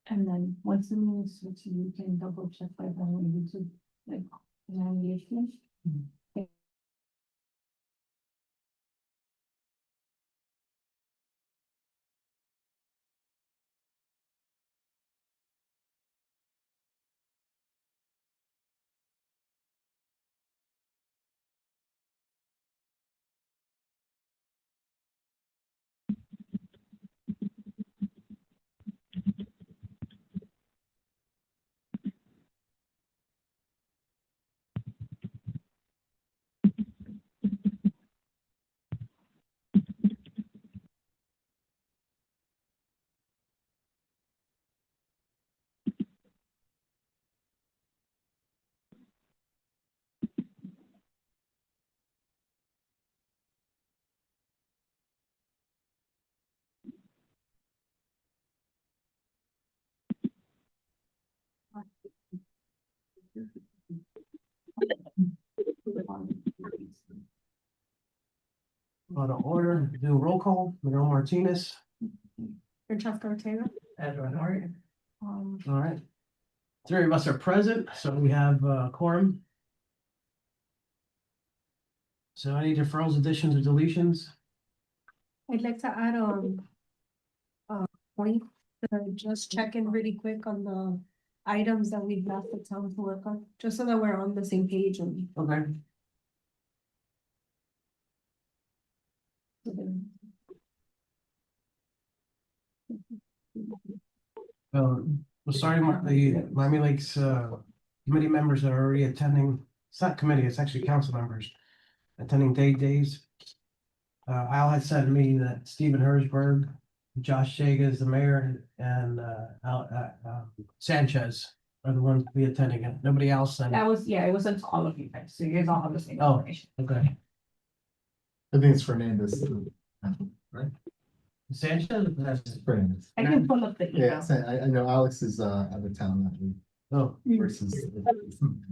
And then once the meeting switches, you can double check by going on YouTube, like, evaluation. Out of order, do a roll call, Miguel Martinez. Francesca Ortega. Edwin Hart. Um, All right. Three of us are present, so we have quorum. So any deferrals, additions, or deletions? I'd like to add, point, just check in really quick on the items that we've left the town to work on, just so that we're on the same page and. Okay. We're starting with the Miami Lakes committee members that are already attending. It's not committee, it's actually council members attending days. Al had said to me that Stephen Hersberg, Josh Shaga is the mayor, and Sanchez are the ones to be attending it. Nobody else. And That was, yeah, it was sent to all of you guys, so you guys all have the same Oh. information. okay, I think it's Fernandez, right? Sanchez. Fernandez. I can pull up the email. Yeah, so I know Alex is out of town that week Oh, versus,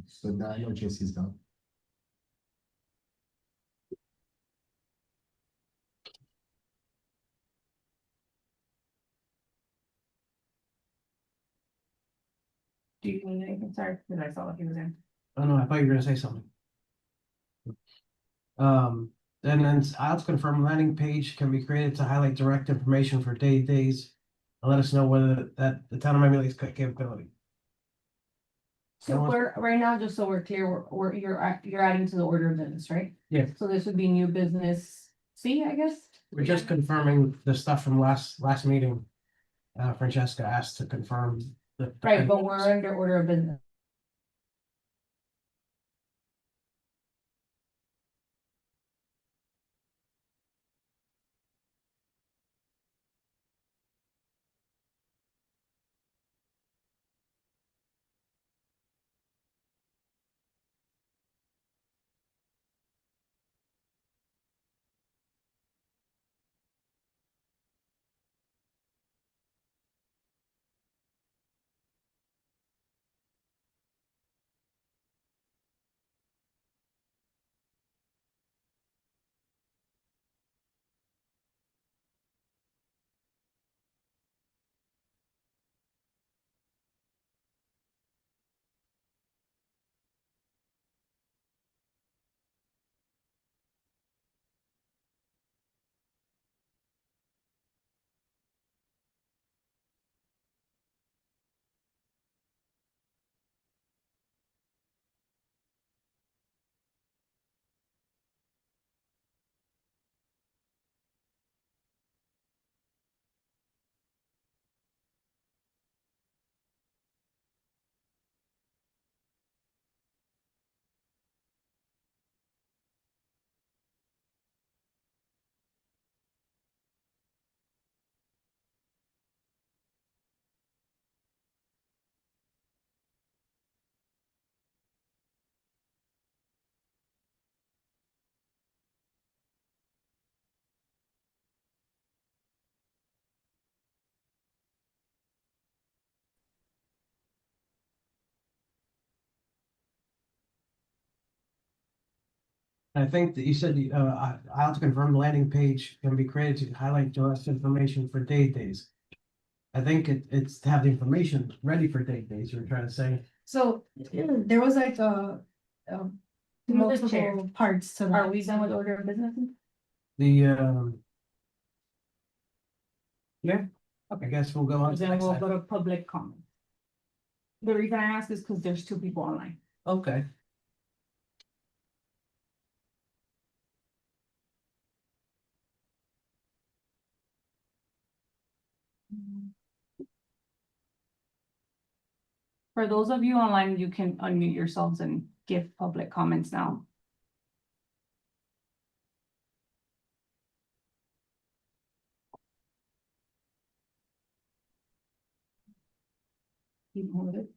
so now I know JC's gone. Do you need anything? Sorry, because I saw what he was in. oh no, I thought you were gonna say something. Then I'll confirm landing page can be created to highlight direct information for days. And let us know whether that the town of Miami Lakes capability. So we're, right now, just so we're clear, you're adding to the order of business, right? Yes. So this would be new business C, I guess? We're just confirming the stuff from last meeting. Francesca asked to confirm the. Right, but we're under order of business. I think that you said, I have to confirm the landing page can be created to highlight direct information for days. I think it's to have the information ready for date days, you're trying to say. So there was like a Through the chair. multiple parts to that. Are we done with order of business? The, yeah, I guess we'll go on. to the Then next we'll item. go to public comment. The reason I ask is because there's 2 people online. Okay. For those of you online, you can unmute yourselves and give public comments now. You hold it.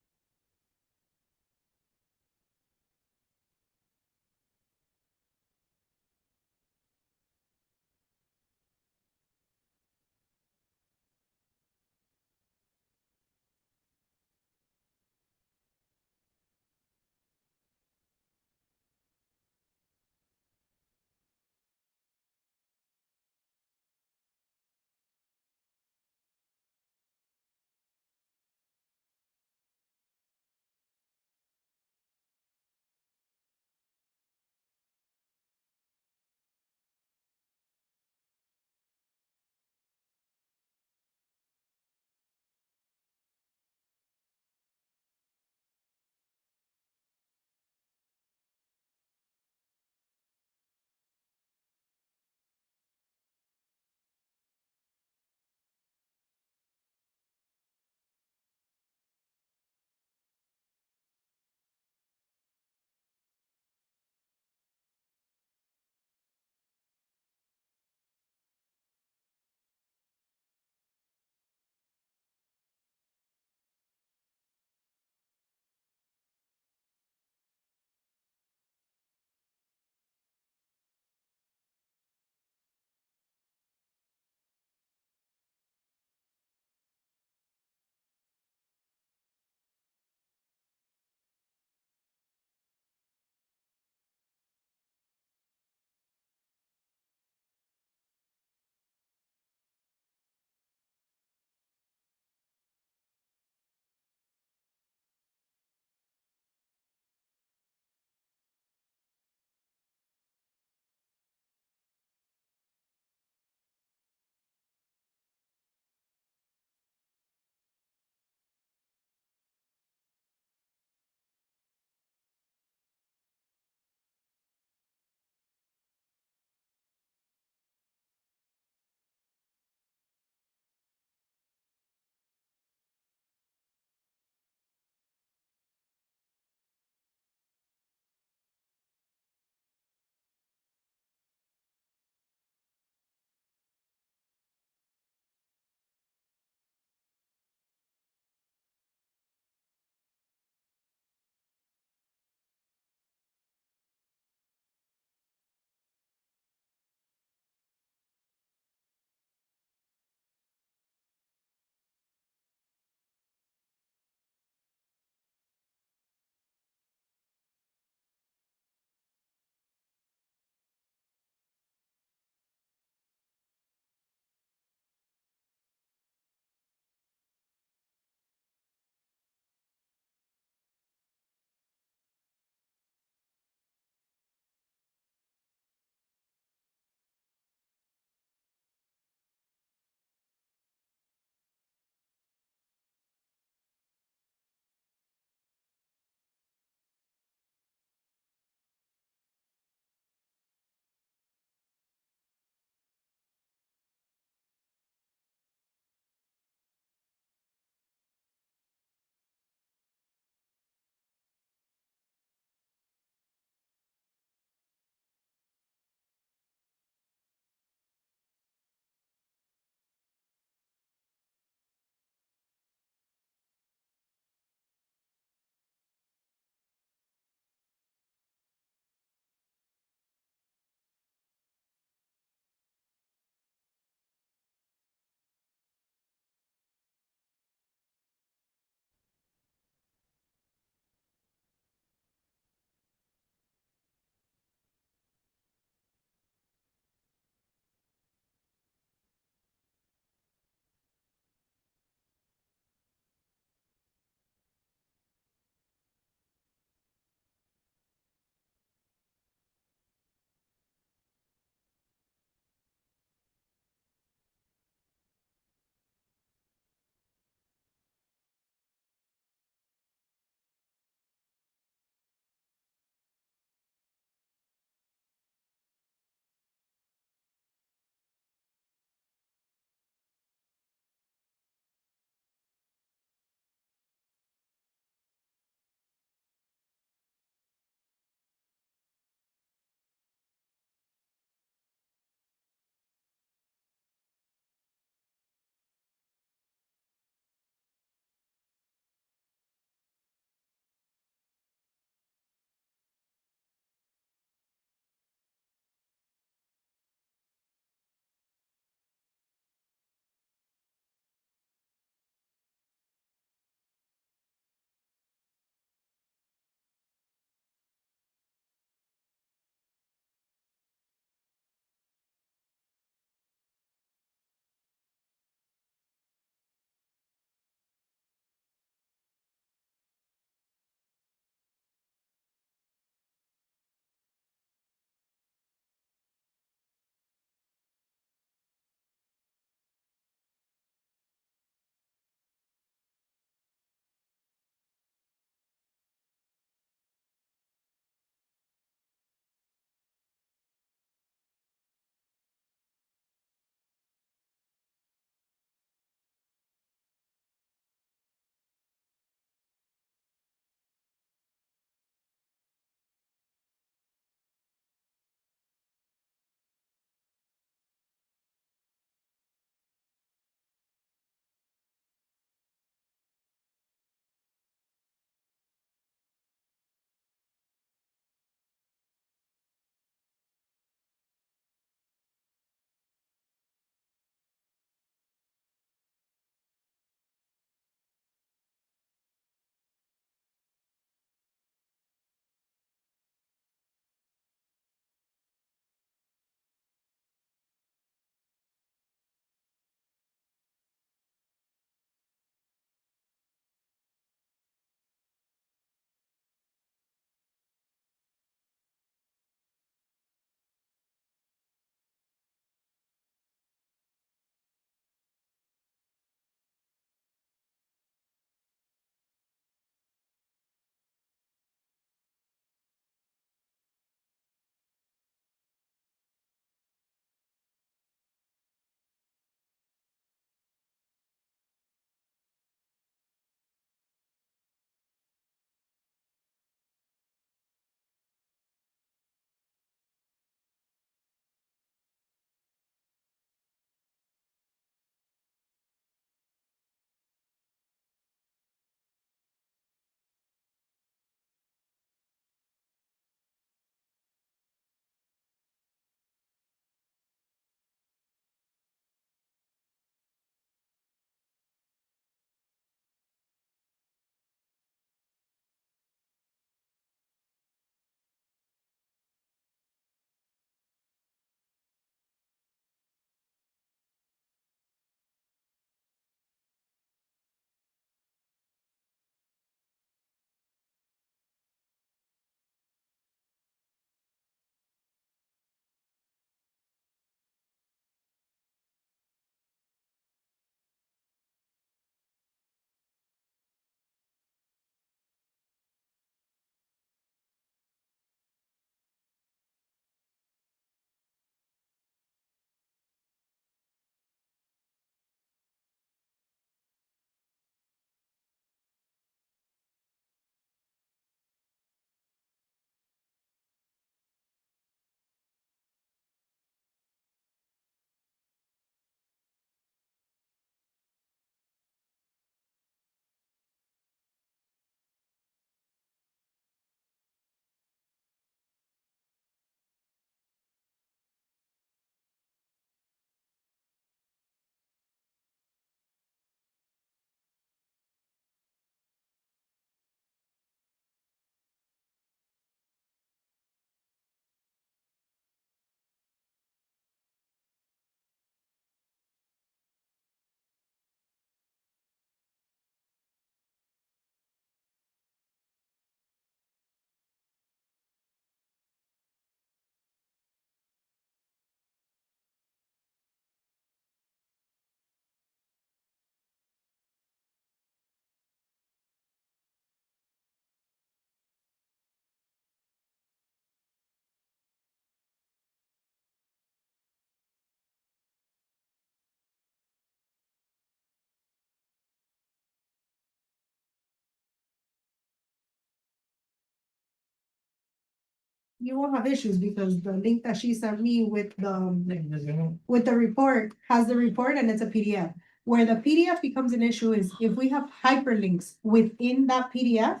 you won't have issues because the link that she sent me with Like, there's no- with the report has the report and it's a PDF. Where the PDF becomes an issue is if we have hyperlinks within that PDF,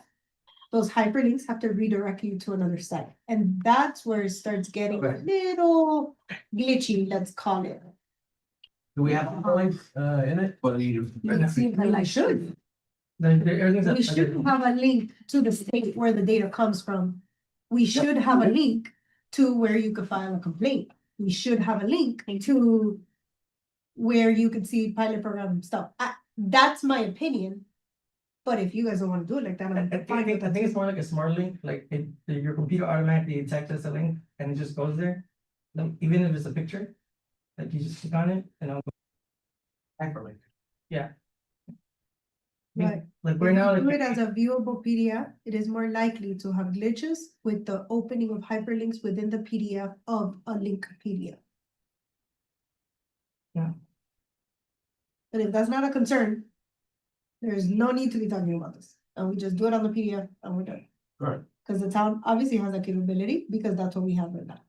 those hyperlinks have to redirect you to another site. And that's where it starts getting a Okay. little glitchy, let's call it. Do we have hyperlinks in it? It seems like I should. Everything's. We should have a link to the state where the data comes from. We should have a link to where you could file a complaint. We should have a link to where you could see pilot program stuff. That's my opinion. But if you guys don't wanna do it like that, I I'm think, fine with I that. think it's more like a smart link, like your computer automatically detects as a link and it just goes there. Like, even if it's a picture, like you just click on it and it'll, Hyperlink. Right. like If right now, you do like. it as a viewable PDF, it is more likely to have glitches with the opening of hyperlinks within the PDF of a link PDF. Yeah. But if that's not a concern, there is no need to be talking about this, and we just do it on the PDF and we're done. Right. Cause the town obviously has that capability, because that's what we have right now.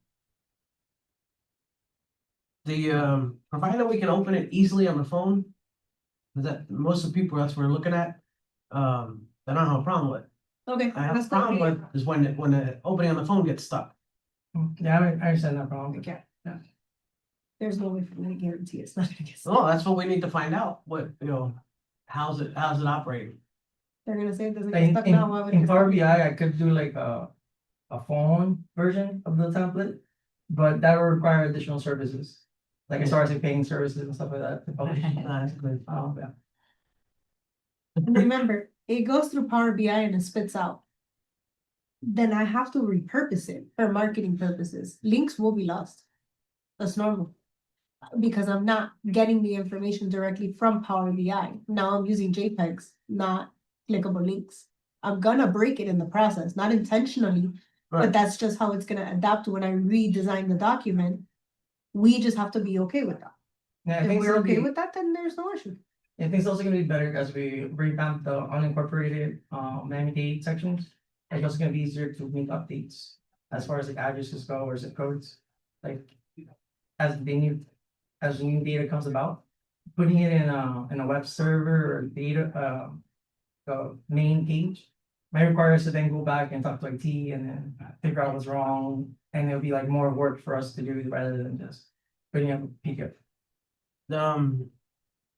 The, provided we can open it easily on the phone. That, most of the people, that's what we're looking at. I don't have a problem with. Okay. I have a that's problem good. with is when, when the opening on the phone gets stuck. Yeah, I understand that problem. Okay. Yeah. There's no way for me to guarantee it's not gonna get stuck. Oh, that's what we need to find out, what, how's it operating? They're gonna say it doesn't get In, stuck now. why would it in get Power stuck? BI, I could do like a phone version of the template. But that would require additional services, like as far as like paying services and stuff like that. to publish. That's good. Yeah. And remember, it goes through Power BI and it spits out. Then I have to repurpose it for marketing purposes. Links will be lost. That's normal. Because I'm not getting the information directly from Power BI. Now I'm using JPEGs, not clickable links. I'm gonna break it in the process, not intentionally, but Right. that's just how it's gonna adapt when I redesign the document. We just have to be okay with that. Yeah, I If think we're it's gonna okay be, with that, then there's no issue. I think it's also gonna be better as we revamp the unincorporated, Miami-Dade sections. It's also gonna be easier to make updates as far as like addresses go or zip codes. Like, as the new data comes about, putting it in a web server or data, the main page. Might require us to then go back and talk to IT and then figure out what's wrong, and it'll be like more work for us to do rather than just putting up a PDF.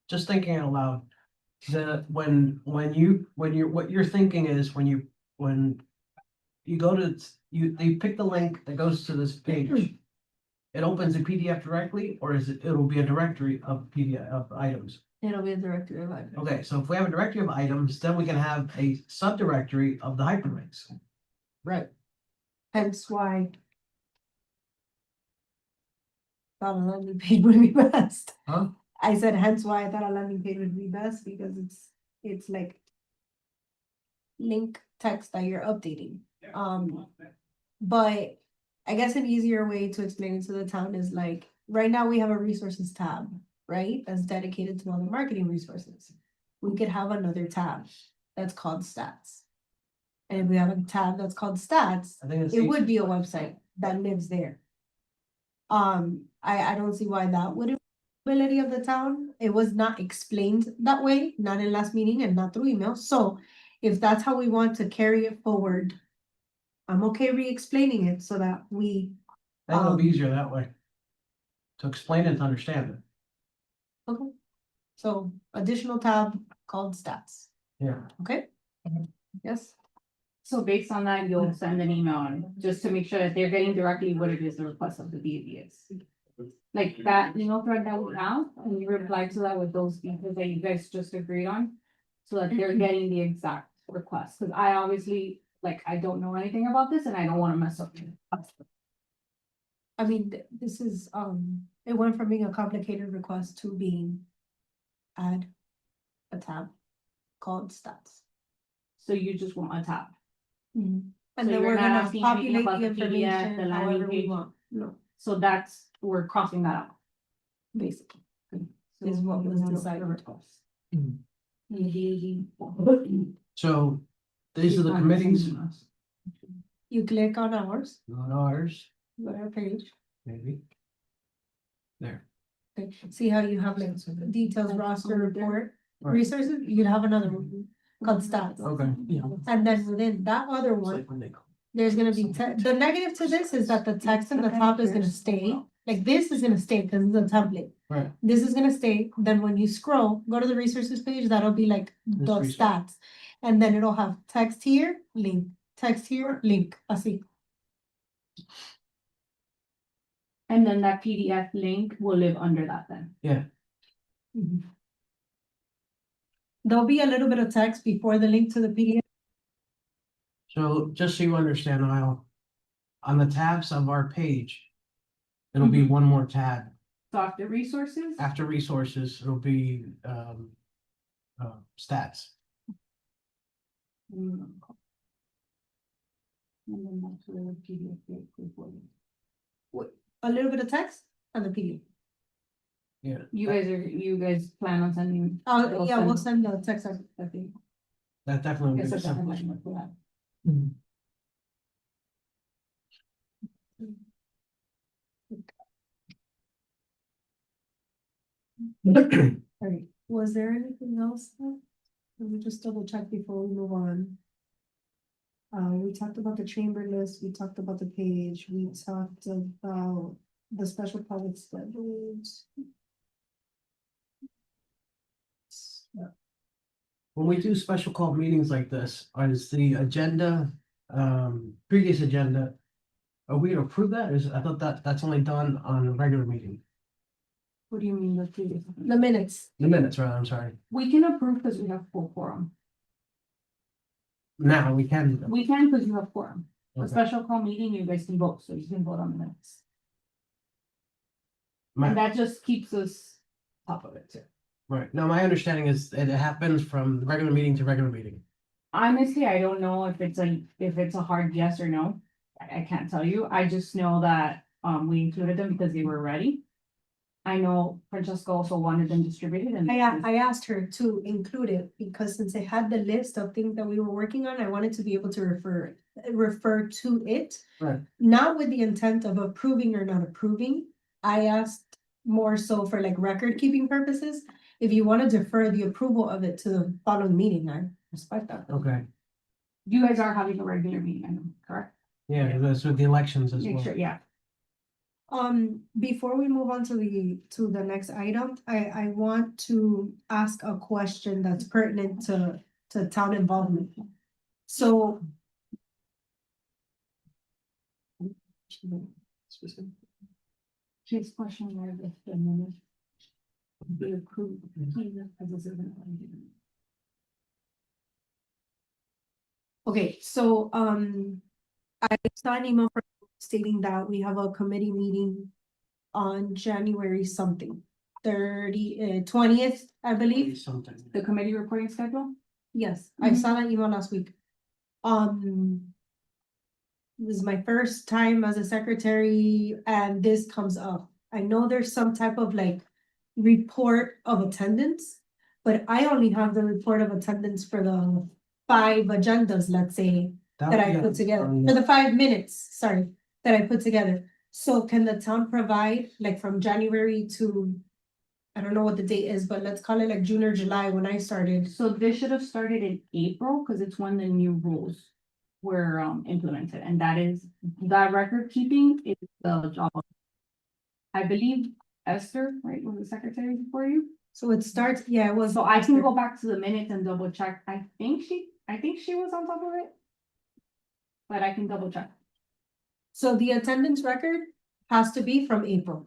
Just thinking out loud. When you're, what you're thinking is when you go to, they pick the link that goes to this page. It opens a PDF directly, or it'll be a directory of PDF of items. It'll be a directory of items. Okay, so if we have a directory of items, then we can have a subdirectory of the hyperlinks. Right. Hence why. Thought a landing page would be best. Huh? I said hence why I thought a landing page would be best, because it's like. Link text that you're updating, but I guess an easier way to explain it to the town is like, right now we have a resources tab, right? That's dedicated to all the marketing resources. We could have another tab that's called stats. And if we have a tab that's called stats, I think it's. it would be a website that lives there. I don't see why that would be ability of the town. It was not explained that way, not in last meeting and not through email. So if that's how we want to carry it forward, I'm okay re-explaining it so that we, I think it'll be easier that way. To explain it, to understand it. okay. So additional tab called stats, Yeah. okay? Mhm. Yes, So based on that, you'll send an email and just to make sure that they're getting directly what it is the request of the DB is. Like that email thread that we have, and you reply to that with those details that you guys just agreed on. So that they're getting the exact request, cause I obviously, like, I don't know anything about this and I don't wanna mess up. I mean, this is, it went from being a complicated request to being add a tab called stats. So you just want a tab. And So then you're we're not gonna asking anything populate about the the PDF, information the landing however we page? want, no, So that's, we're crossing that out. basically. So Is what we was don't know decided. the request. So these are the committees. you click on ours, Not ours, go to our page. maybe. There. Okay, see how you have like details, roster, report, Right. resources, you have another one called stats. Okay. And then within that other It's one, like when they call. there's gonna be, the negative to this is that the text at the top is gonna stay, like this is gonna stay because it's a template. Right. This is gonna stay, then when you scroll, go to the resources page, that'll be like This the resource. stats. And then it'll have text here, link, text here, link, así. And then that PDF link will live under that then. Mhm. There'll be a little bit of text before the link to the PDF. So just so you understand, Niall, on the tabs of our page, it'll be one more tab. So after resources, After resources, it'll be, stats. mm, and then that's where the PDF is for you. A little bit of text and the PDF. Yeah. You guys plan on sending? Oh, It'll yeah, we'll send- send the text, I think. That definitely It's makes a sense. definitely for that. Alright, was there anything else? Let me just double check before we move on. We talked about the chamber list, we talked about the page, we talked about the special project schedules. When we do special call meetings like this, is the agenda, previous agenda, are we gonna approve that? I thought that's only done on a regular meeting. What do you mean the previous? The minutes, The minutes, rather, I'm sorry. We can approve because we have full quorum. Now, we can. We can because you have quorum. A Okay. special call meeting, you guys can vote, so you can vote on the minutes. My- And that just keeps us top of it too. Right, now my understanding is it happens from regular meeting to regular meeting. Honestly, I don't know if it's a hard yes or no. I can't tell you. I just know that we included them because they were ready. I know Francesca also wanted them distributed and. I asked her to include it because since it had the list of things that we were working on, I wanted to be able to refer to it. Right. Not with the intent of approving or not approving. I asked more so for like record keeping purposes. If you want to defer the approval of it to the following meeting, I respect that. Okay, You guys are having a regular meeting, I know, correct? yeah, that's with the elections as Make well. sure, yeah. Before we move on to the next item, I want to ask a question that's pertinent to town involvement. So. His question where the minute. Be approved. Because this isn't. Okay, so, I saw an email from stating that we have a committee meeting on January something, 20th, I believe. Something. The committee reporting schedule? Yes, I Mhm. saw that email last week. This is my first time as a secretary and this comes up. I know there's some type of like report of attendance, but I only have the report of attendance for the 5 agendas, let's say, that I put together, for the 5 minutes, sorry, that I put together. So can the town provide, like from January to, I don't know what the date is, but let's call it like June or July when I started. So this should have started in April, because it's when the new rules were implemented, and that record keeping is the job. I believe Esther, right, was the secretary for you, So it starts, yeah, it was. so I can go back to the minutes and double check, I think she was on top of it. But I can double check, So the attendance record has to be from April.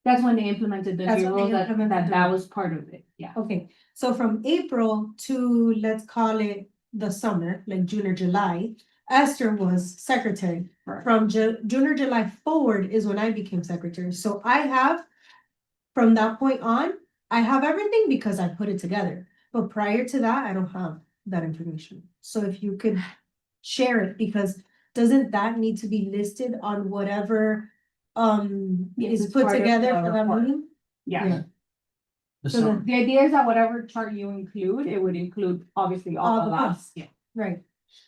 that's when they implemented the That's new when they rule, that implemented that the- was part of it, yeah. Okay, so from April to, let's call it the summer, like June or July, Esther was secretary. Correct. From June or July forward is when I became secretary. So I have, from that point on, I have everything because I put it together. But prior to that, I don't have that information. So if you could share it, because doesn't that need to be listed on whatever Yes, is it's put part of together the for that report. meeting? Yeah, The So sum- the idea is that whatever chart you include, it would include obviously all All of the us, costs. yeah. Right,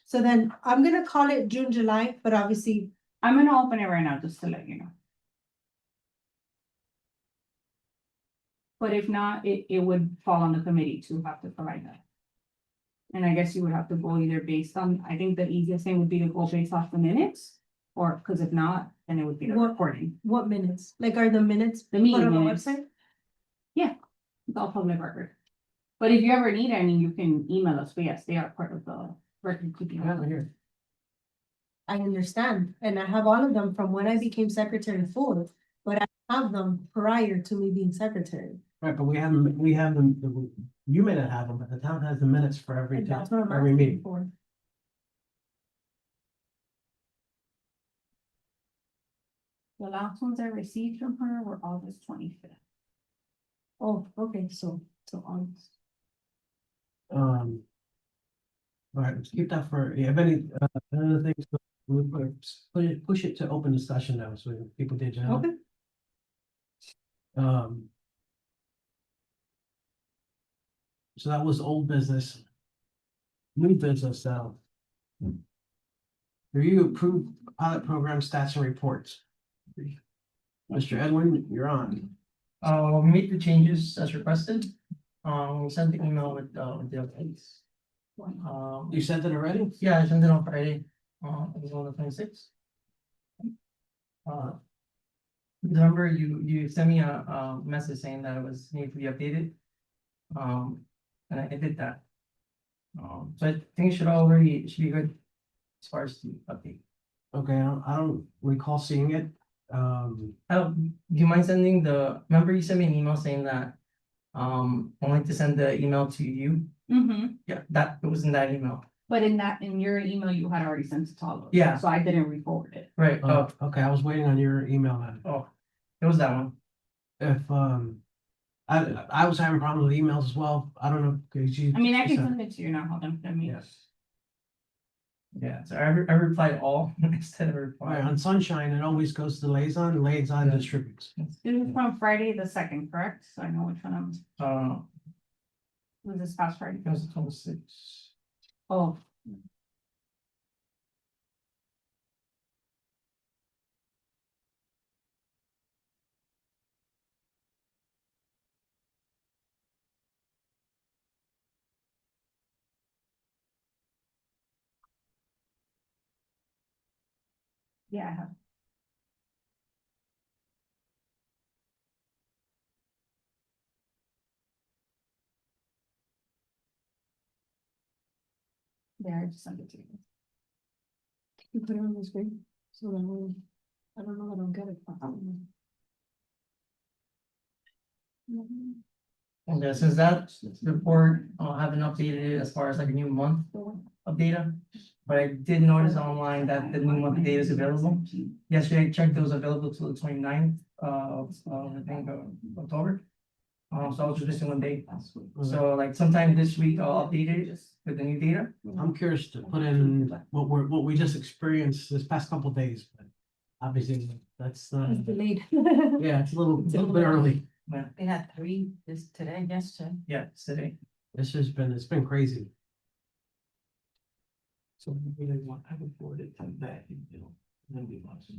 So then I'm gonna call it June, July, but obviously, I'm gonna open it right now, just to let you know. But if not, it would fall on the committee to have to provide that. And I guess you would have to go either based on, I think the easiest thing would be to go based off the minutes. Or, cause if not, then it would be the What- recording, what minutes? Like, are the minutes the put meeting on the minutes, website? it's all public record. But if you ever need any, you can email us, but yes, they are part of the record keeping. I have it here. I understand, and I have all of them from when I became secretary full, but I have them prior to me being secretary. Right, but we have them, you may not have them, but the town has the minutes for every, And that's what I'm every asking meeting. for. The last ones I received from her were August 25th. Oh, okay, so August. All right, let's keep that for, you have any, other things, we'll push it to open discussion now, so people did, you know? Okay. So that was old business. New business now. Review approved pilot program stats and reports. Mr. Edwin, you're on. We made the changes as requested. We sent the email with the updates. You sent it already? Yeah, I sent it on Friday, it was on the 26th. Remember, you sent me a message saying that it was need to be updated. And I did that. So I think it should be good as far as the update. Okay, I don't recall seeing it. Do you mind sending remember you sent me an email saying that, I wanted to send the email to you? Yeah, it was in that email, But in your email, you had already sent it to all of us. Yeah. So I didn't re-forward it. right? Okay, I was waiting on your email then. It was that one. If, I was having problems with emails as well. I don't know. Could you? I mean, I can send it to you now, hold on, let me. Yes. Yeah, so I replied all instead of Right, replying. on Sunshine, it always goes to liaison, liaison Yeah. distributes. This is from Friday the 2nd, correct? So I know which one was this past Friday. It was the 26th. Oh. Yeah, I have. There, I just sent it to you. You put it on the screen, so then I don't know, I don't get it. And since that report, I haven't updated it as far as like a new month of data. But I did notice online that the new month of data is available. Yesterday I checked, it was available till the 29th of I think October. So I was just missing one day. So like sometime this week I'll update it with the new data. I'm curious to put in what we just experienced this past couple days, but obviously that's not, It's delayed. yeah, it's a little bit early. We had 3 today, yesterday. Yeah, it's today. It's been crazy. So we really want, I would forward it to that, you know, then we want to.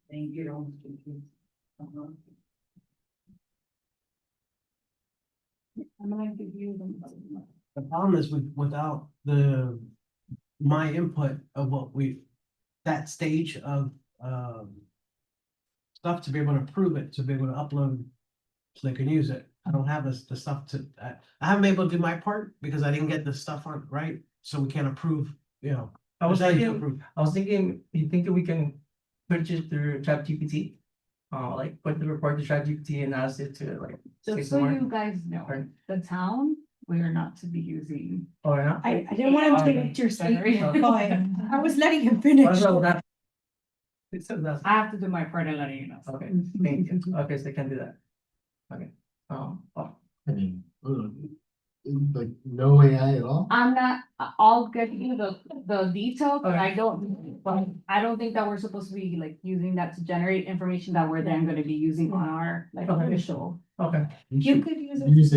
Thank you. I'm gonna give you them. The problem is without my input of what that stage of, stuff to be able to prove it, to be able to upload, so they can use it. I don't have the stuff I haven't been able to do my part because I didn't get the stuff on, right? So we can't approve, you know. I was there's nothing to thinking, approve. you think that we can purchase through ChatGPT? Like put the report to ChatGPT and ask it to like. say Just some so more? you guys know, Right. the town, we are not to be using. Oh, yeah. I didn't want him to interrupt your statement, but I was letting him finish. So that. So that's, I have to do my part in letting you know. okay, thank you. Okay, so I can do that. Okay, I mean, Like no AI at all? I'm not, I'll get you the detail, but I don't think that we're supposed to be like using that to generate information that we're then gonna be using on our like Okay. official. Okay, You could use it. Use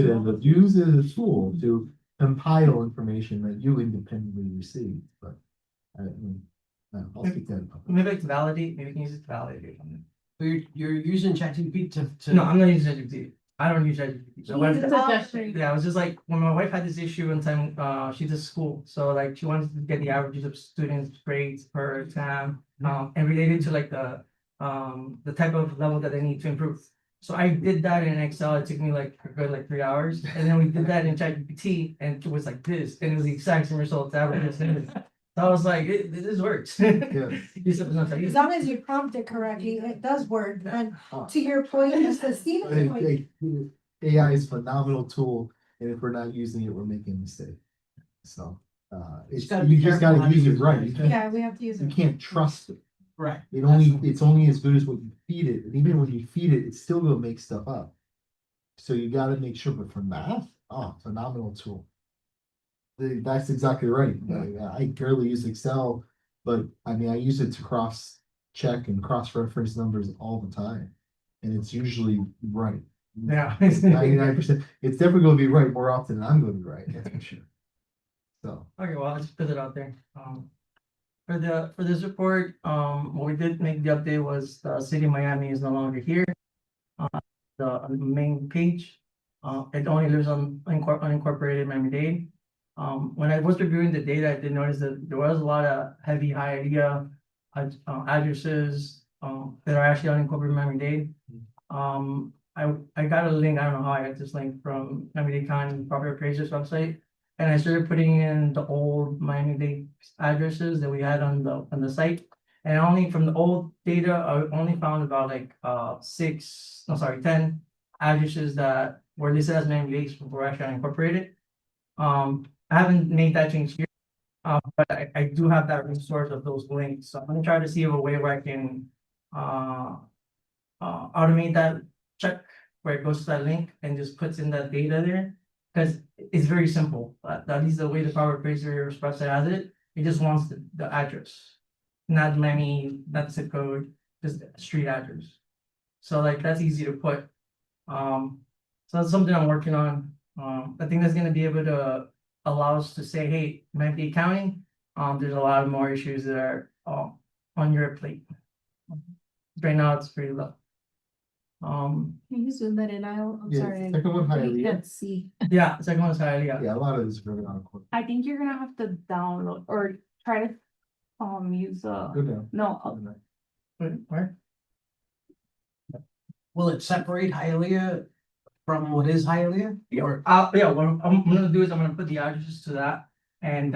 it as a tool to compile information that you independently receive, but. I'll speak that up. maybe like to validate, maybe we can use it to validate or something. You're using ChatGPT to. No, I'm not using ChatGPT. I don't use ChatGPT. So what- Use it Suggestion. Yeah, it was just like when my wife had this issue one time, she's at school, so like she wanted to get the averages of students' grades per exam. And related to like the type of level that they need to improve. So I did that in Excel, it took me like a good like 3 hours, and then we did that in ChatGPT, and it was like this, and it was the exact same results, averages. So I was like, this works. Yes. You said it was not that As easy. long as you prompt it correctly, it does work. And Ah. to your point, is the Stephen point, AI is a phenomenal tool, and if we're not using it, we're making a mistake. So, it's, Just gotta be you just careful gotta how to use it use it. right. You can't, yeah, we have to use you it. can't trust it. Right. It's only as good as what you feed it, and even when you feed it, it's still gonna make stuff up. So you gotta make sure, but for math, phenomenal tool. That's exactly right. I barely use Excel, but I mean, I use it to cross check and cross-reference numbers all the time. And it's usually right. Yeah. 99%. It's definitely gonna be right more often than I'm gonna be right, that's for sure. So, Okay, well, let's put it out there. For this report, what we did make the update was the city of Miami is no longer here. The main page, it only lives on unincorporated Miami-Dade. When I was reviewing the data, I did notice that there was a lot of heavy Hialeah addresses that are actually unincorporated Miami-Dade. I got a link, I don't know how I got this link from Miami-Dade County Property Appraisers website. And I started putting in the old Miami-Dade addresses that we had on the site. And only from the old data, I only found about like 10 addresses that were listed as Miami-Dade were actually unincorporated. I haven't made that change here. But I do have that resource of those links, so I'm gonna try to see a way where I can automate that check where it goes to that link and just puts in that data there. Cause it's very simple, at least the way the power appraiser website has it, it just wants the address. Not not zip code, just street address. So like, that's easy to put. So that's something I'm working on. I think that's gonna be able to allow us to say, hey, Miami-Dade County, there's a lot of more issues that are on your plate. Right now, it's pretty low. Can you zoom that in? I'm yeah, sorry. second one, I Hialeah. can't see. Yeah, second one is Hialeah. Yeah, a lot of this is really on court. I think you're gonna have to download or try to use Go down. no, Wait, where? Will it separate Hialeah from what is Hialeah? Or, Yeah, what I'm gonna do is I'm gonna put the addresses to that and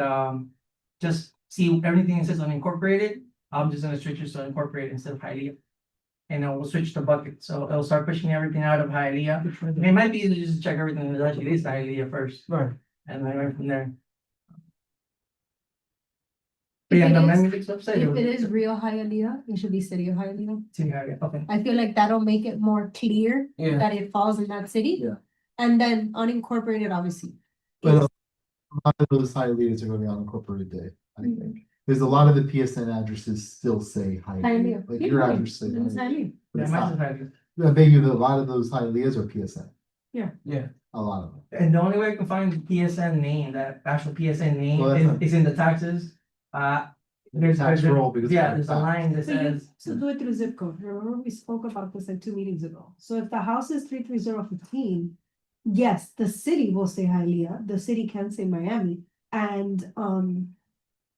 just see everything that says unincorporated. I'm just gonna switch it to unincorporated instead of Hialeah. And then we'll switch the bucket, so it'll start pushing everything out of Hialeah. It might be easy to just check everything that actually is Hialeah first, right, and then right from there. But yeah, the Miami-Dade's website. If it is real Hialeah, it should be city of Hialeah. See Hialeah, okay. I feel like that'll make it more clear yeah. that it falls in that city. Yeah. And then unincorporated, obviously. But a lot of those Hialeahs are gonna be on incorporated day, I think. There's a lot of the PSN addresses still say Hialeah, Hialeah. like your Yeah, address say It's Hialeah. Hialeah. But Yeah, it's mine's not. Hialeah. Yeah, maybe a lot of those Hialeahs are PSN, Yeah, a lot of them. And the only way I can find the PSN name, that actual PSN name Well, that's not- is in the taxes. There's Tax roll because yeah, of there's a tax. line that So you says, to do it through zip code. Remember, we spoke about this like 2 meetings ago. So if the house is 33015, yes, the city will say Hialeah, the city can say Miami, and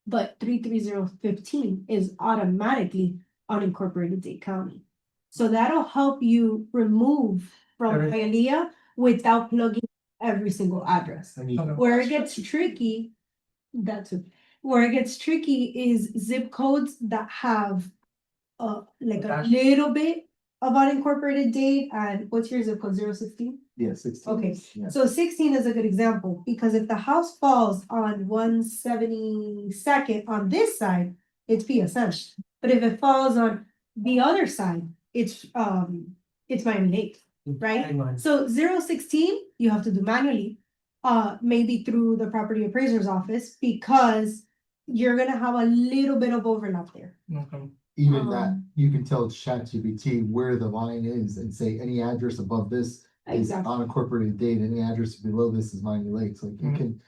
but 33015 is automatically unincorporated Dade County. So that'll help you remove from Everything. Hialeah without plugging every single address. And you, Okay. Where it gets tricky, where it gets tricky is zip codes that have like a Attached. little bit of unincorporated date. And what's your zip code, 016? yeah, 16. Okay. Yeah. So 16 is a good example, because if the house falls on 172nd on this side, it's PSN. But if it falls on the other side, it's Miami-Dade, right? Hang on. So 016, you have to do manually. maybe through the property appraiser's office, because you're gonna have a little bit of overlap there. Okay. Even that, Um, you can tell ChatGPT where the line is and say any address above this is Exactly. unincorporated date, any address below this is Miami Lakes, like you Mhm. can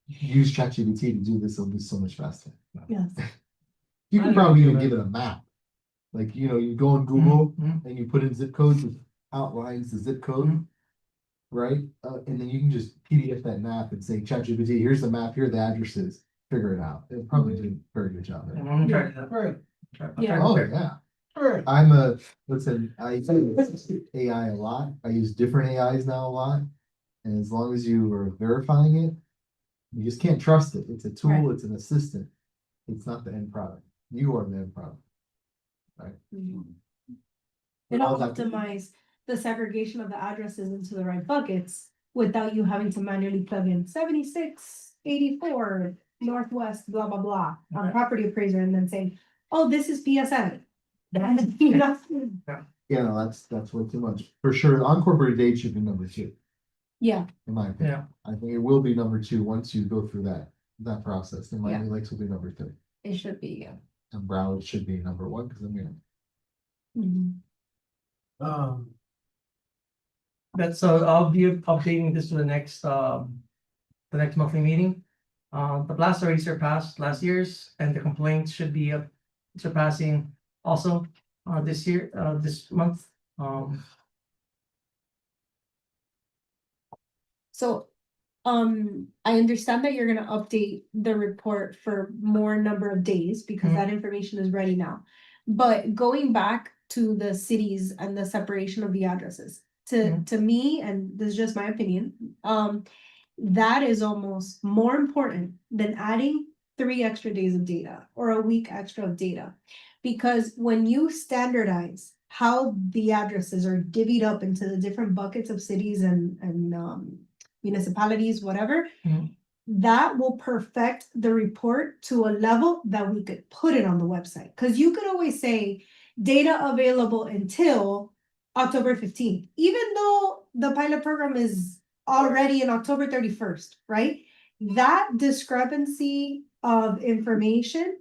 use ChatGPT to do this, it'll be so much faster. Yes. You I can don't probably do even that. give it a map. Like, you go on Google Mhm. and you put in zip codes, it outlines the zip code. Mhm. Right? And then you can just PDF that map and say, ChatGPT, here's the map, here are the addresses, figure it out. It'll probably do a very good job. I'm there. gonna try that. Right, Yeah. Oh, yeah. right. I use AI a lot. I use different AIs now a lot. And as long as you are verifying it, you just can't trust it. It's a tool, Right. it's an assistant. It's not the end product. You are the end product. It'll All that- optimize the segregation of the addresses into the right buckets without you having to manually plug in 7684 Northwest, blah, blah, blah, on Okay. property appraiser and then saying, oh, this is PSN. You know? Yeah, no, that's way too much. For sure, unincorporated date should be number 2, Yeah, in my opinion. Yeah. I think it will be number 2 once you go through that process. And Miami Lakes will be number 3. it should be, yeah. And Broward should be number 1, because Mhm. That's, so I'll be updating this to the next monthly meeting. The blast already surpassed last year's, and the complaints should be surpassing also, this year, this month. So, I understand that you're gonna update the report for more number of days because Mhm. that information is ready now. But going back to the cities and the separation of the addresses, to me, and this is just my opinion, that is almost more important than adding 3 extra days of data or a week extra of data. Because when you standardize how the addresses are divvied up into the different buckets of cities and municipalities, whatever, Mhm. that will perfect the report to a level that we could put it on the website. Cause you could always say data available until October 15th, even though the pilot program is already in October 31st, right? That discrepancy of information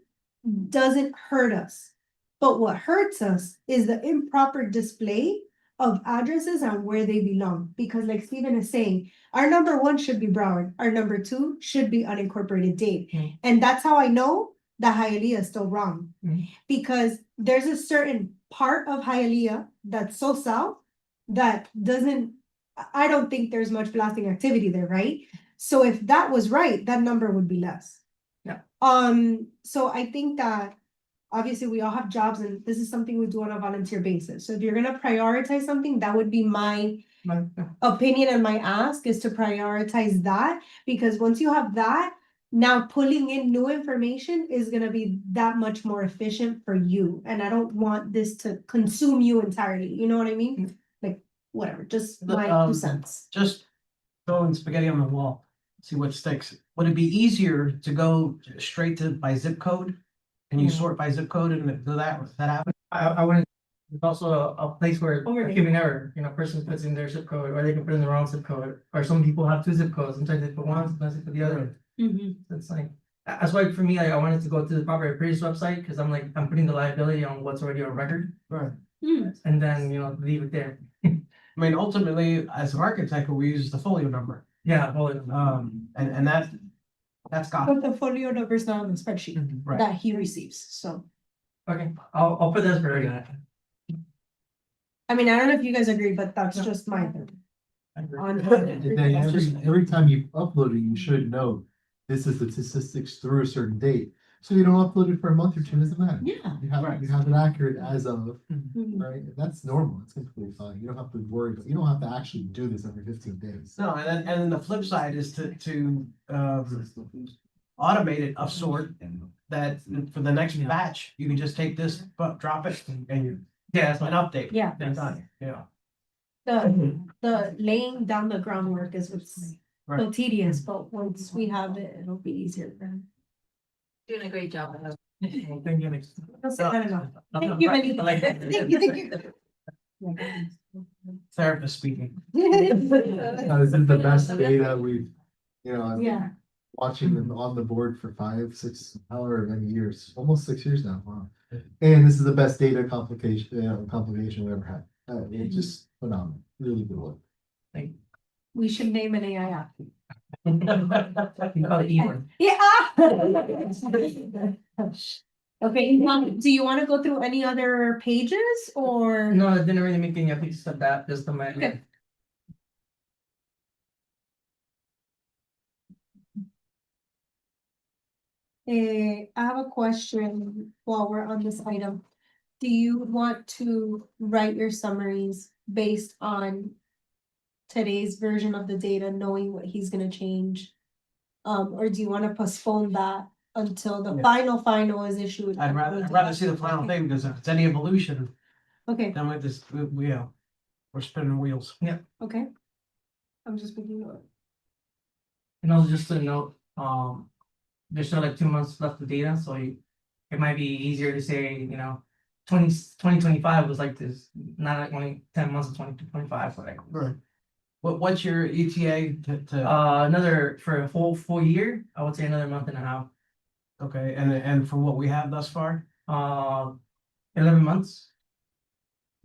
doesn't hurt us. But what hurts us is the improper display of addresses and where they belong. Because like Steven is saying, our number 1 should be Broward, our number 2 should be unincorporated Dade. Mm. And that's how I know that Hialeah is still wrong. Mm. Because there's a certain part of Hialeah that's so south that doesn't, I don't think there's much blasting activity there, right? So if that was right, that number would be less. Yeah. So I think that obviously we all have jobs and this is something we do on a volunteer basis. So if you're gonna prioritize something, that would be my opinion and my ask is to prioritize that. Because once you have that, now pulling in new information is gonna be that much more efficient for you. And I don't want this to consume you entirely, you know what I mean? Like, whatever, just my 2 cents. Just throwing spaghetti on the wall, see what sticks. Would it be easier to go straight to by zip code? Can you Mhm. sort by zip code and do that happen? I wouldn't, it's also a place where a Overlay. human error, person puts in their zip code, or they can put in the wrong zip code, or some people have 2 zip codes, sometimes they put one, sometimes they put the other. It's like, that's why for me, I wanted to go to the proper appraisal website, because I'm putting the liability on what's already on record, Right. and then, leave it there. I mean, ultimately, as an architect, we use the folio number, Yeah, well, and that's got, But the folio number is not on the spreadsheet right. that he receives, so. okay, I'll put that for right. I mean, I don't know if you guys agree, but that's just my opinion. And then every time you upload it, you should know this is the statistics through a certain date. So you don't upload it for a month or 2, doesn't matter. Yeah. You have it accurate as of, Mhm. right? That's normal. It's completely fine. You don't have to worry, you don't have to actually do this every 15 days. No, and then the flip side is to automate it of sort that for the next batch, you can just take this, but drop it and you, Yeah, that's an fine. update. Yeah. Then done, yeah. The laying down the groundwork is what's so Right. tedious, but once we have it, it'll be easier. Doing a great job. Thank you. Don't say that enough. No, Thank you, right, Benny. I like it. Thank you. Therapist speaking. This is the best data we've You know, I've been Yeah, watching them on the board for 5, 6, however many years, almost 6 years now. Wow. And this is the best data complication we ever had. It's just phenomenal, really good one. we should name an AI app. You call it Ewan. Yeah. Okay, do you wanna go through any other pages or? No, I didn't really make any updates of that, just the man. Okay. I have a question while we're on this item. Do you want to write your summaries based on today's version of the data, knowing what he's gonna change? Or do you wanna postpone that until the Yeah. final is issued? I'd rather see the final thing, because if it's any evolution, Okay, then we're spinning wheels. okay. I'm just making note. And also just to note, there's still like 2 months left of data, so it might be easier to say, 2025 was like this, not like only 10 months of 2025, but like. Right. What's your ETA to, Another, for a full year, I would say another month and a half, okay, and for what we have thus far, 11 months.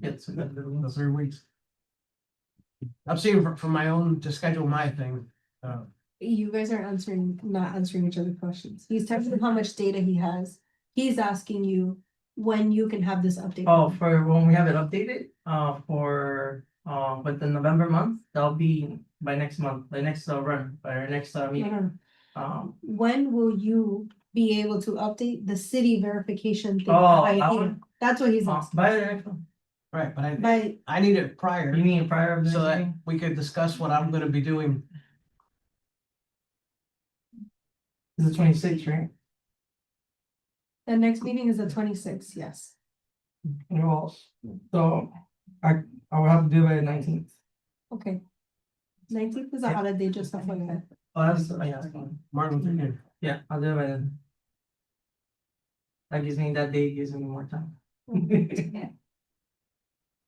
It's a the good. 3 weeks? I'm seeing from my own, to schedule my thing, You guys are not answering each other's questions. He's telling you how much data he has. He's asking you when you can have this update. Oh, for when we have it updated, but the November month, that'll be by next month, by next run, by our next No, meeting. no, no. When will you be able to update the city verification thing? Oh, by that here? one? That's what he's asking. By the next one, right, but By, I need it prior, you mean prior of the so next that meeting? we could discuss what I'm gonna be doing. It's the 26th, right? the next meeting is the 26th, yes. Well, so I will have to do it by the 19th. Okay. 19th is a holiday, just stuff like that. Oh, that's fine. Martin Luther King. Yeah, I'll do it by then. That gives me, that day gives me more time.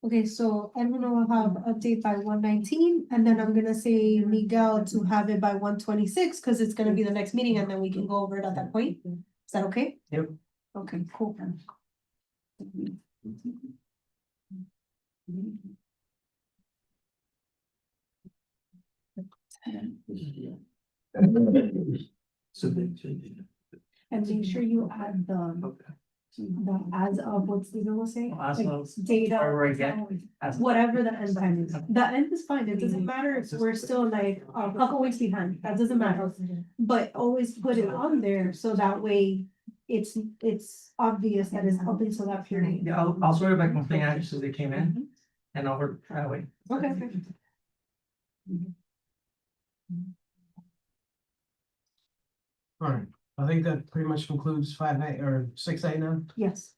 Okay, so everyone will have update by 119, and then I'm gonna say Miguel to have it by 126, because it's gonna be the next meeting, and then we can go over it at that point. Is that okay? Yep. Okay, cool. So they. And make sure you add the as of, what's the gonna say? As Like, of, data. wherever I get. Whatever the end time is. The end is fine. It doesn't matter if we're still like a couple weeks behind. That doesn't matter. But always put it on there so that way it's obvious that it's up until that period. Yeah, I'll sort it by complaint addresses they came in, and I'll work that way. Okay. Alright, I think that pretty much concludes 5A or 6A now. Yes.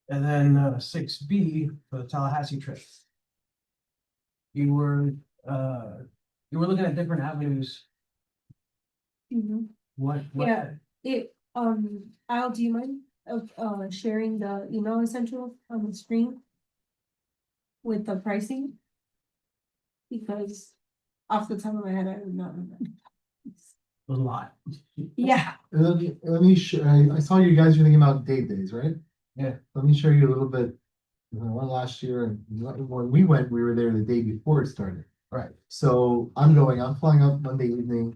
And then 6B for the Tallahassee trip. You were looking at different avenues. What? Yeah. Al, do you mind sharing the email essential on the screen? With the pricing? Because off the top of my head, I would not remember. A lot. Yeah. I saw you guys were thinking about date days, right? Yeah. Let me show you a little bit. I went last year, and when we went, we were there the day before it started. Right. So I'm flying up Monday evening.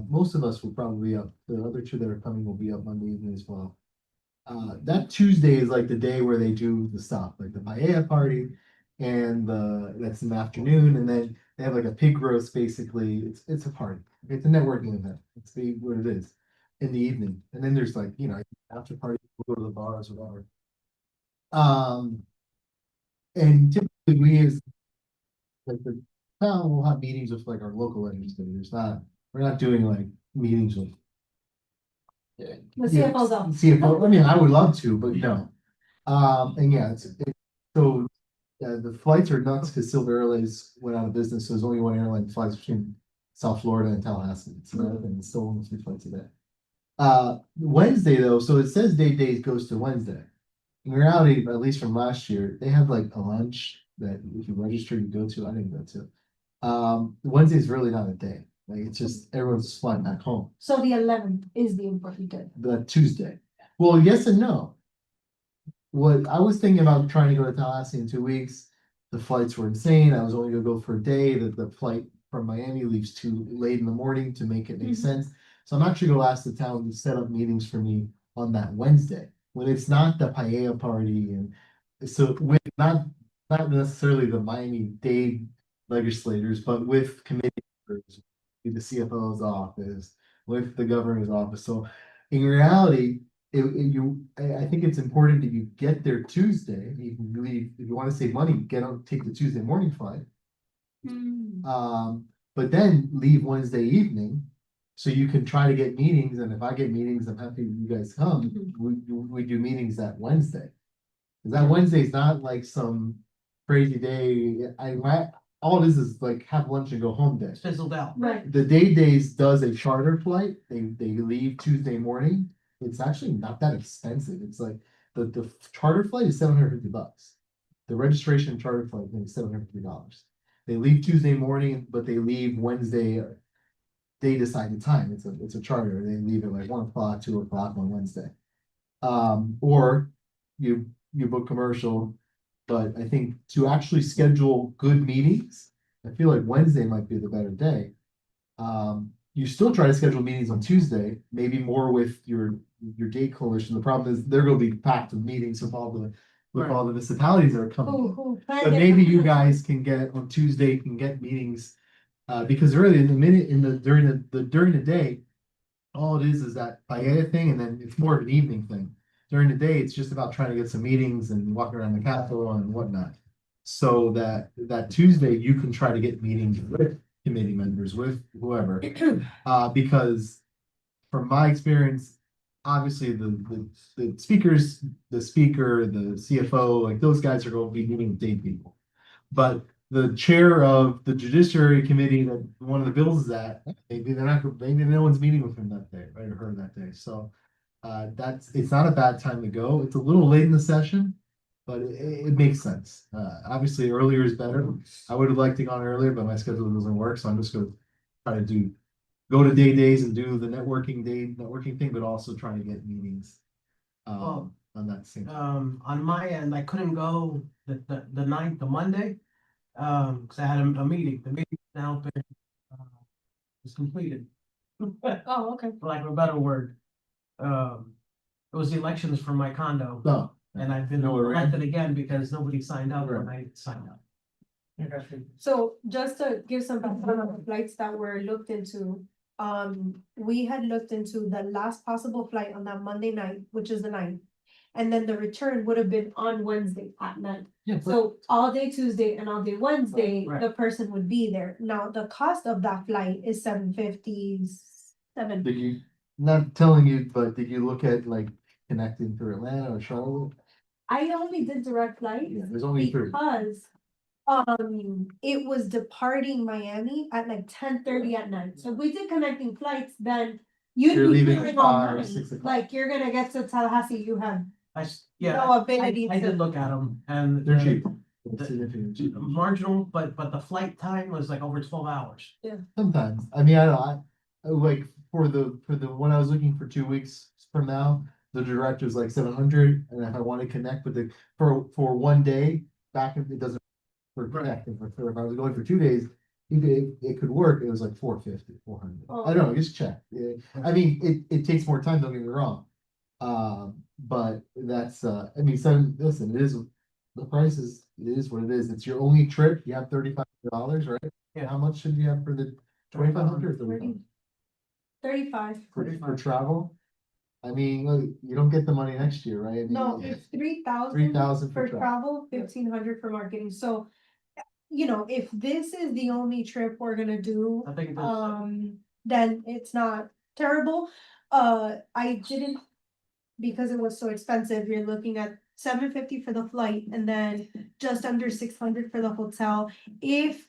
Most of us will probably be up. The other two that are coming will be up Monday evening as well. That Tuesday is like the day where they do the stuff, like the paella party, and that's in the afternoon, and then they have like a pig roast. Basically, it's a party. It's a networking event. It's what it is in the evening, and then there's like after party, we'll go to the bars or whatever. And typically we as like the town will have meetings with like our local legislators. We're not doing like meetings with. The CFO's up. CFO, I mean, I would love to, but no. And yeah, so the flights are nuts because Silver Airlines went out of business, so there's only one airline that flies between South Florida and Tallahassee. It's another thing, it's still almost 3 flights a day. Wednesday though, so it says days goes to Wednesday. In reality, at least from last year, they have like a lunch that if you register, you go to. I didn't go to. Wednesday is really not a day. Like it's just everyone's just flying back home. So the 11th is the important day. The Tuesday. Well, yes and no. What I was thinking about trying to go to Tallahassee in 2 weeks. The flights were insane. I was only gonna go for a day. The flight from Miami leaves too late in the morning to make it make Mhm. sense. So I'm actually gonna ask the town to set up meetings for me on that Wednesday, when it's not the paella party and so with not necessarily the Miami-Dade legislators, but with committee members, with the CFO's office, with the governor's office. So in reality, I think it's important that you get there Tuesday. You can leave, if you want to save money, take the Tuesday morning flight. But then leave Wednesday evening. So you can try to get meetings, and if I get meetings, I'm happy you guys come. We do meetings that Wednesday. 'Cause that Wednesday is not like some crazy day. All it is like have lunch and go home day. It's fizzled out. Right. The Days does a charter flight. They leave Tuesday morning. It's actually not that expensive. It's like the charter flight is $750. The registration charter flight is $750. They leave Tuesday morning, but they leave Wednesday. They decide the time. It's a charter. They leave at like 1 o'clock, 2 o'clock on Wednesday. Or you book commercial, but I think to actually schedule good meetings, I feel like Wednesday might be the better day. You still try to schedule meetings on Tuesday, maybe more with your date coalition. The problem is they're gonna be packed with meetings with all the municipalities that are coming. But maybe you guys can get on Tuesday, can get meetings. Because really during the day, all it is that paella thing, and then it's more of an evening thing. During the day, it's just about trying to get some meetings and walking around the Capitol and whatnot. So that Tuesday, you can try to get meetings with committee members, with whoever. Because from my experience, obviously the speakers, the speaker, the CFO, like those guys are going to be meeting with date people. But the chair of the Judiciary Committee that one of the bills is at, maybe no one's meeting with him that day, right, or her that day. So it's not a bad time to go. It's a little late in the session, but it makes sense. Obviously earlier is better. I would have liked to go on earlier, but my schedule doesn't work, so I'm just gonna try to go to days and do the networking thing, but also trying to get meetings. On that same. On my end, I couldn't go the 9th, the Monday. Cause I had a meeting. The meeting now been is completed. Oh, okay. For lack of a better word. It was the elections for my condo, No. and I've been No, we're in. elected again because nobody signed up when I signed up. So just to give some background on the flights that were looked into, we had looked into the last possible flight on that Monday night, which is the 9th. And then the return would have been on Wednesday at night. Yeah, So all day Tuesday and all day Wednesday, Right. the person would be there. Now, the cost of that flight is $757. Did you, not telling you, but did you look at like connecting through Atlanta or Charlotte? I only did direct flights Yeah, there's only 3. because it was departing Miami at like 10:30 at night. So if we did connecting flights, then you'd You're be leaving leaving at 5 or online. 6 o'clock. Like you're gonna get to Tallahassee, you have Yeah, no ability I did to. look at them and. They're cheap. It's significantly cheap. Marginal, but the flight time was like over 12 hours. Sometimes, I mean, I like for the when I was looking for 2 weeks from now, the director's like 700, and if I want to connect with for 1 day, back if it doesn't. For connecting, if I was going for 2 days, it could work, it was like 450, 400. I don't know, just check. Yeah, I mean, it takes more time, don't get me wrong. But that's, I mean, listen, the price is, it is what it is. It's your only trip. You have $35, right? Yeah. How much should you have for the 2,500 or 35. for travel? I mean, look, you don't get the money next year, right? I mean, No, it's 3,000 3,000 for for travel, 1,500 for marketing. So, if this is the only trip we're gonna do, I think it does. then it's not terrible. I didn't, because it was so expensive, you're looking at $750 for the flight and then just under $600 for the hotel. If,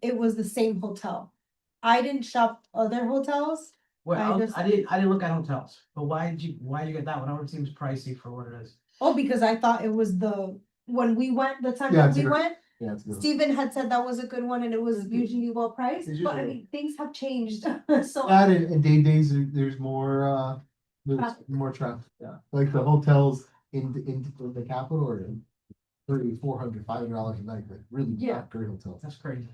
it was the same hotel. I didn't shop other hotels. Well, just- I didn't look at hotels, but why'd you get that one? That one seems pricey for what it is. Oh, because I thought it was when we went, the time Yeah, that it's a we great- went, Yeah, it's good. Steven had said that was a good one and it was Mhm. usually well priced, It's but I usually- mean, things have changed, so. That and days, there's there's Traffic. more traffic, yeah, like the hotels in the capital are $300, $400, $500 a night, like really Yeah. not great hotels. That's crazy.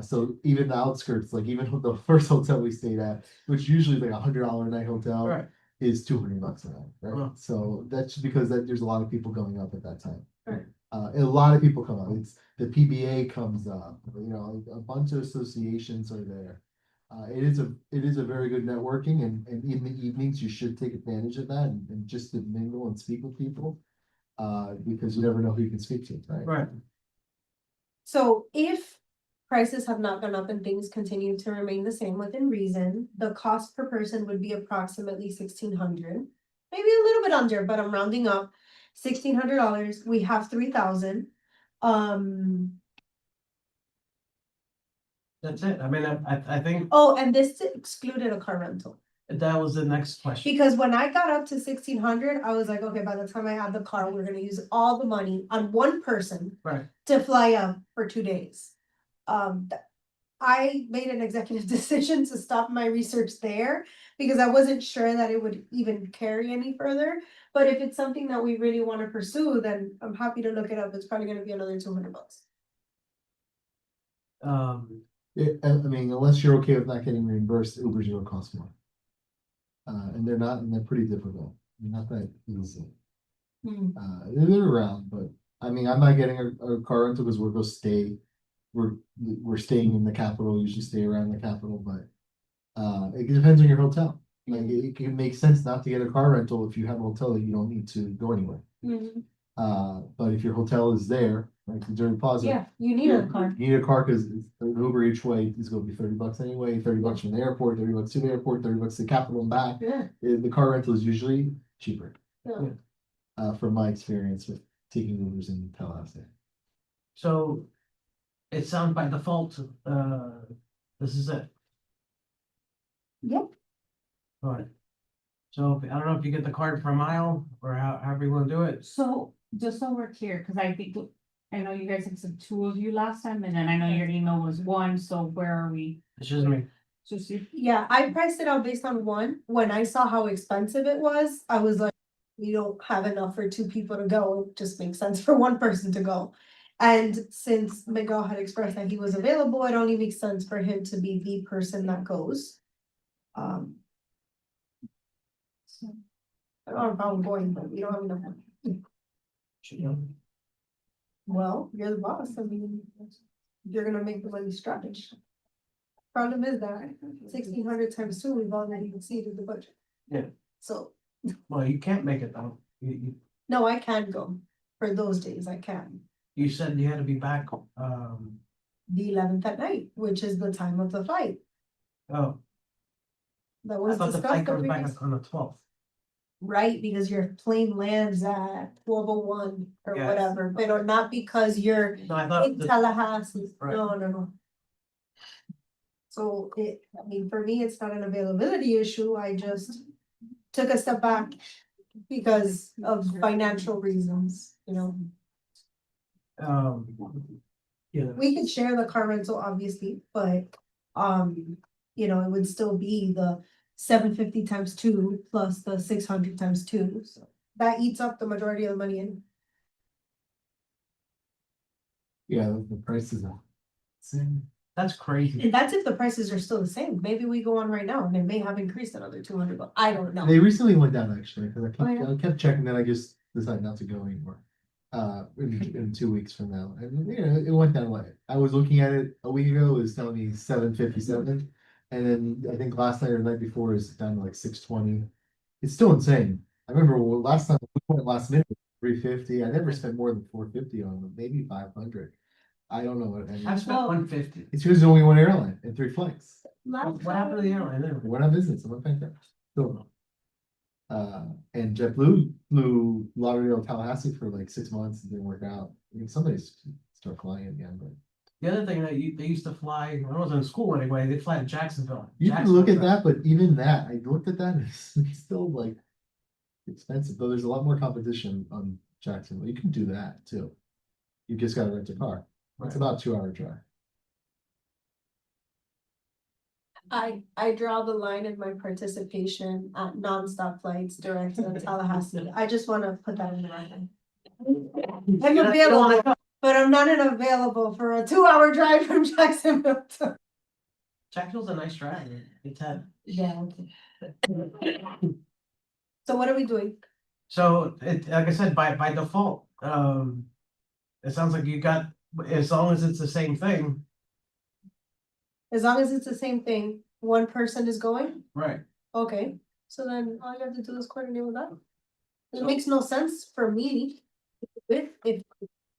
So even the outskirts, like even the first hotel we stayed at, which usually like $100 a night hotel. Right. Is $200 a night, right? Huh. So that's because there's a lot of people going up at that time. Right. A lot of people come up, it's, the PBA comes up, a bunch of associations are there. It is a very good networking and in the evenings, you should take advantage of that and just to mingle and speak with people. Because you never know who you can speak to, right? Right. So if prices have not gone up and things continue to remain the same within reason, the cost per person would be approximately 1,600. Maybe a little bit under, but I'm rounding up, $1,600, we have 3,000. That's it. I mean, I think Oh, and this excluded a car rental. that was the next question. Because when I got up to 1,600, I was like, okay, by the time I have the car, we're gonna use all the money on one person. Right. To fly up for 2 days. I made an executive decision to stop my research there because I wasn't sure that it would even carry any further. But if it's something that we really wanna pursue, then I'm happy to look it up. It's probably gonna be another $200. I mean, unless you're okay with not getting reimbursed, Uber's gonna cost more. And they're not, and they're pretty difficult, They're not that easy. Hmm. They're around, but I mean, I'm not getting a car rental because we're gonna stay. We're staying in the capital, usually stay around the capital, but. It depends on your hotel, like it can make sense not to get a car rental if you have a hotel that you don't need to go anywhere. But if your hotel is there, like the Dirty Plaza. Yeah, you need a car. You need a car because an Uber each way is gonna be $30 anyway, $30 from the airport, $30 to the airport, $30 to the capital and back. Yeah. The car rental is usually cheaper. Yeah. From my experience with taking Ubers in Tallahassee. So it sounds by default, this is it. Yep. Alright. So I don't know if you get the card per mile or however you wanna do it. So, just so we're clear, cause I think, I know you guys had said 2 of you last time, and then I know your email was 1, so where are we? It's just me. Just you, Yeah, I priced it out based on one. When I saw how expensive it was, I was like, we don't have enough for 2 people to go. It just makes sense for one person to go. And since Miguel had expressed that he was available, it only makes sense for him to be the person that goes. So, I don't have a problem going, but we don't have enough money. Well, you're the boss. I mean, you're gonna make the money stretch. Problem is that 1,600 times 2, we've already exceeded the budget. Yeah. So, Well, you can't make it though. no, I can go for those days, I can. You said you had to be back, The 11th at night, which is the time of the flight. oh, That I was thought the discussed. flight comes the back previous- on the 12th. Right, because your plane lands at 12:01 or Yes. whatever, but or not because you're No, I thought, in the- Tallahassee. Right. No. So I mean, for me, it's not an availability issue. I just took a step back because of financial reasons, yeah, We could share the car rental, obviously, but, it would still be the 750 times 2 plus the 600 times 2, so that eats up the majority of the money in. Yeah, the prices are. Same. that's crazy. And that's if the prices are still the same. Maybe we go on right now and it may have increased another 200, but I don't know. They recently went down actually, because Oh, yeah. I kept checking, then I just decided not to go anymore. In 2 weeks from now, and it went down like, I was looking at it a week ago, it was telling me 757. And then I think last night or the night before is down to like 620. It's still insane. I remember last time we went last minute, 350. I never spent more than 450 on them, maybe 500. I don't know what. I mean, I've spent 150. it's because there's only one airline and 3 flights. Last What happened to the time- airline there? We're not business, I'm not paying that. Still no. And JetBlue flew Lauderdale, Tallahassee for like 6 months, it didn't work out. I mean, somebody's start flying again, but The other thing that they used to fly, when I was in school anyway, they fly to Jacksonville. You can look at Jacksonville. that, but even that, I looked at that, it's still like expensive, though there's a lot more competition on Jacksonville. You can do that too. You just gotta rent a car. It's Right. about a 2 hour drive. I draw the line in my participation at nonstop flights direct to Tallahassee. I just wanna put that in the record. I'm available, but I'm not available for a 2 hour drive from Jacksonville to. Jacksonville's a nice drive. It's had. Yeah. So what are we doing? So like I said, by default, it sounds like you got, as long as it's the same thing, As long as it's the same thing, one person is going? right? Okay, so then all you have to do is coordinate with that. It So- makes no sense for me. If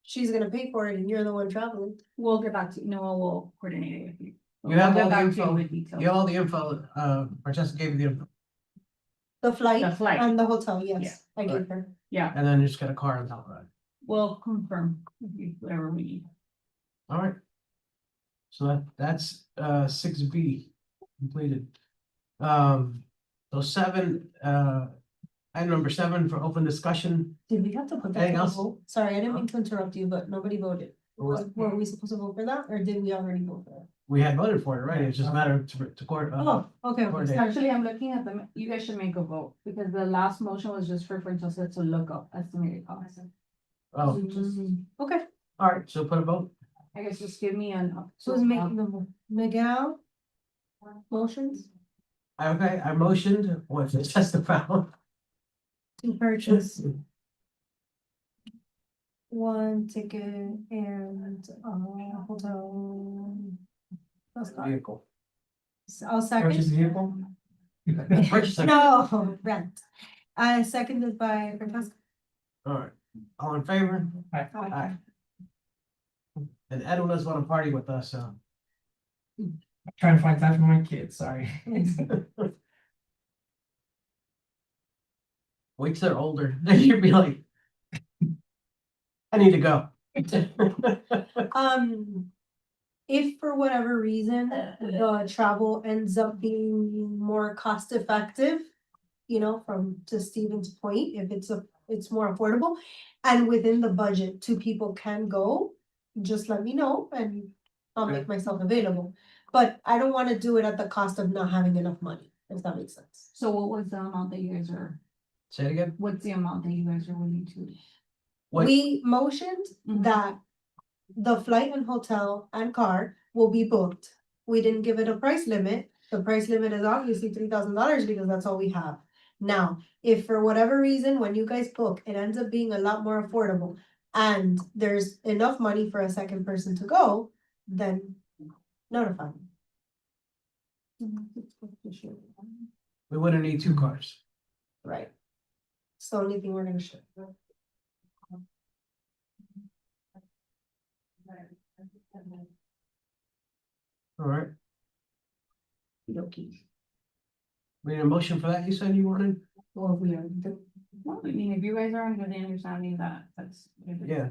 she's gonna pay for it and you're the one traveling. We'll get back to, no, we'll coordinate it with you. You have We'll all get the back to you info. with details. You have all the info, Francesca gave you the info, The flight The flight. and the hotel, Yeah. yes, I gave her. Yeah, and then you just got a car on top of that. we'll confirm with you whatever we need. All right. So that's 6B completed. So 7, item number 7 for open discussion. Did we have to put that Anything to a else? vote? Sorry, I didn't mean to interrupt you, but nobody voted. Were we supposed to vote for that, or did we already vote for We had voted for it, right? It's just a matter to court. it? Oh, okay, okay, coordinate. sorry. Actually, I'm looking at them, you guys should make a vote, because the last motion was just for Francesca to look up estimated costs. Oh, Okay, all right, so put a vote. I guess just give me an. who's making the vote? Miguel? Motions Okay, I motioned, what's it, just about? to purchase one ticket and, hotel. Let's go. Vehicle. I'll Purchase second. vehicle? Purchase a- No, rent. I seconded by Francesca. All right, all in favor? Aye. And Ed doesn't want to party with us, so. Trying to find time for my kids, sorry. Wait till they're older, then you'd be like. I need to go. If for whatever reason, the travel ends up being more cost effective. You know, to Steven's point, if it's more affordable and within the budget, 2 people can go. Just let me know and I'll make myself available, but I don't wanna do it at the cost of not having enough money, if that makes sense. So what was the amount that you guys Say it again? what's the amount that you guys are willing to? What- We motioned Mhm. that the flight and hotel and car will be booked. We didn't give it a price limit. The price limit is obviously $3,000 because that's all we have. Now, if for whatever reason, when you guys book, it ends up being a lot more affordable and there's enough money for a second person to go, then notify me. We wouldn't need 2 cars. Right. It's the only thing we're gonna ship. All right, Okey-dokey. we need a motion for that, you said you wanted? Well, we already did. Well, I mean, if you guys are under the understanding that, that's. Yeah,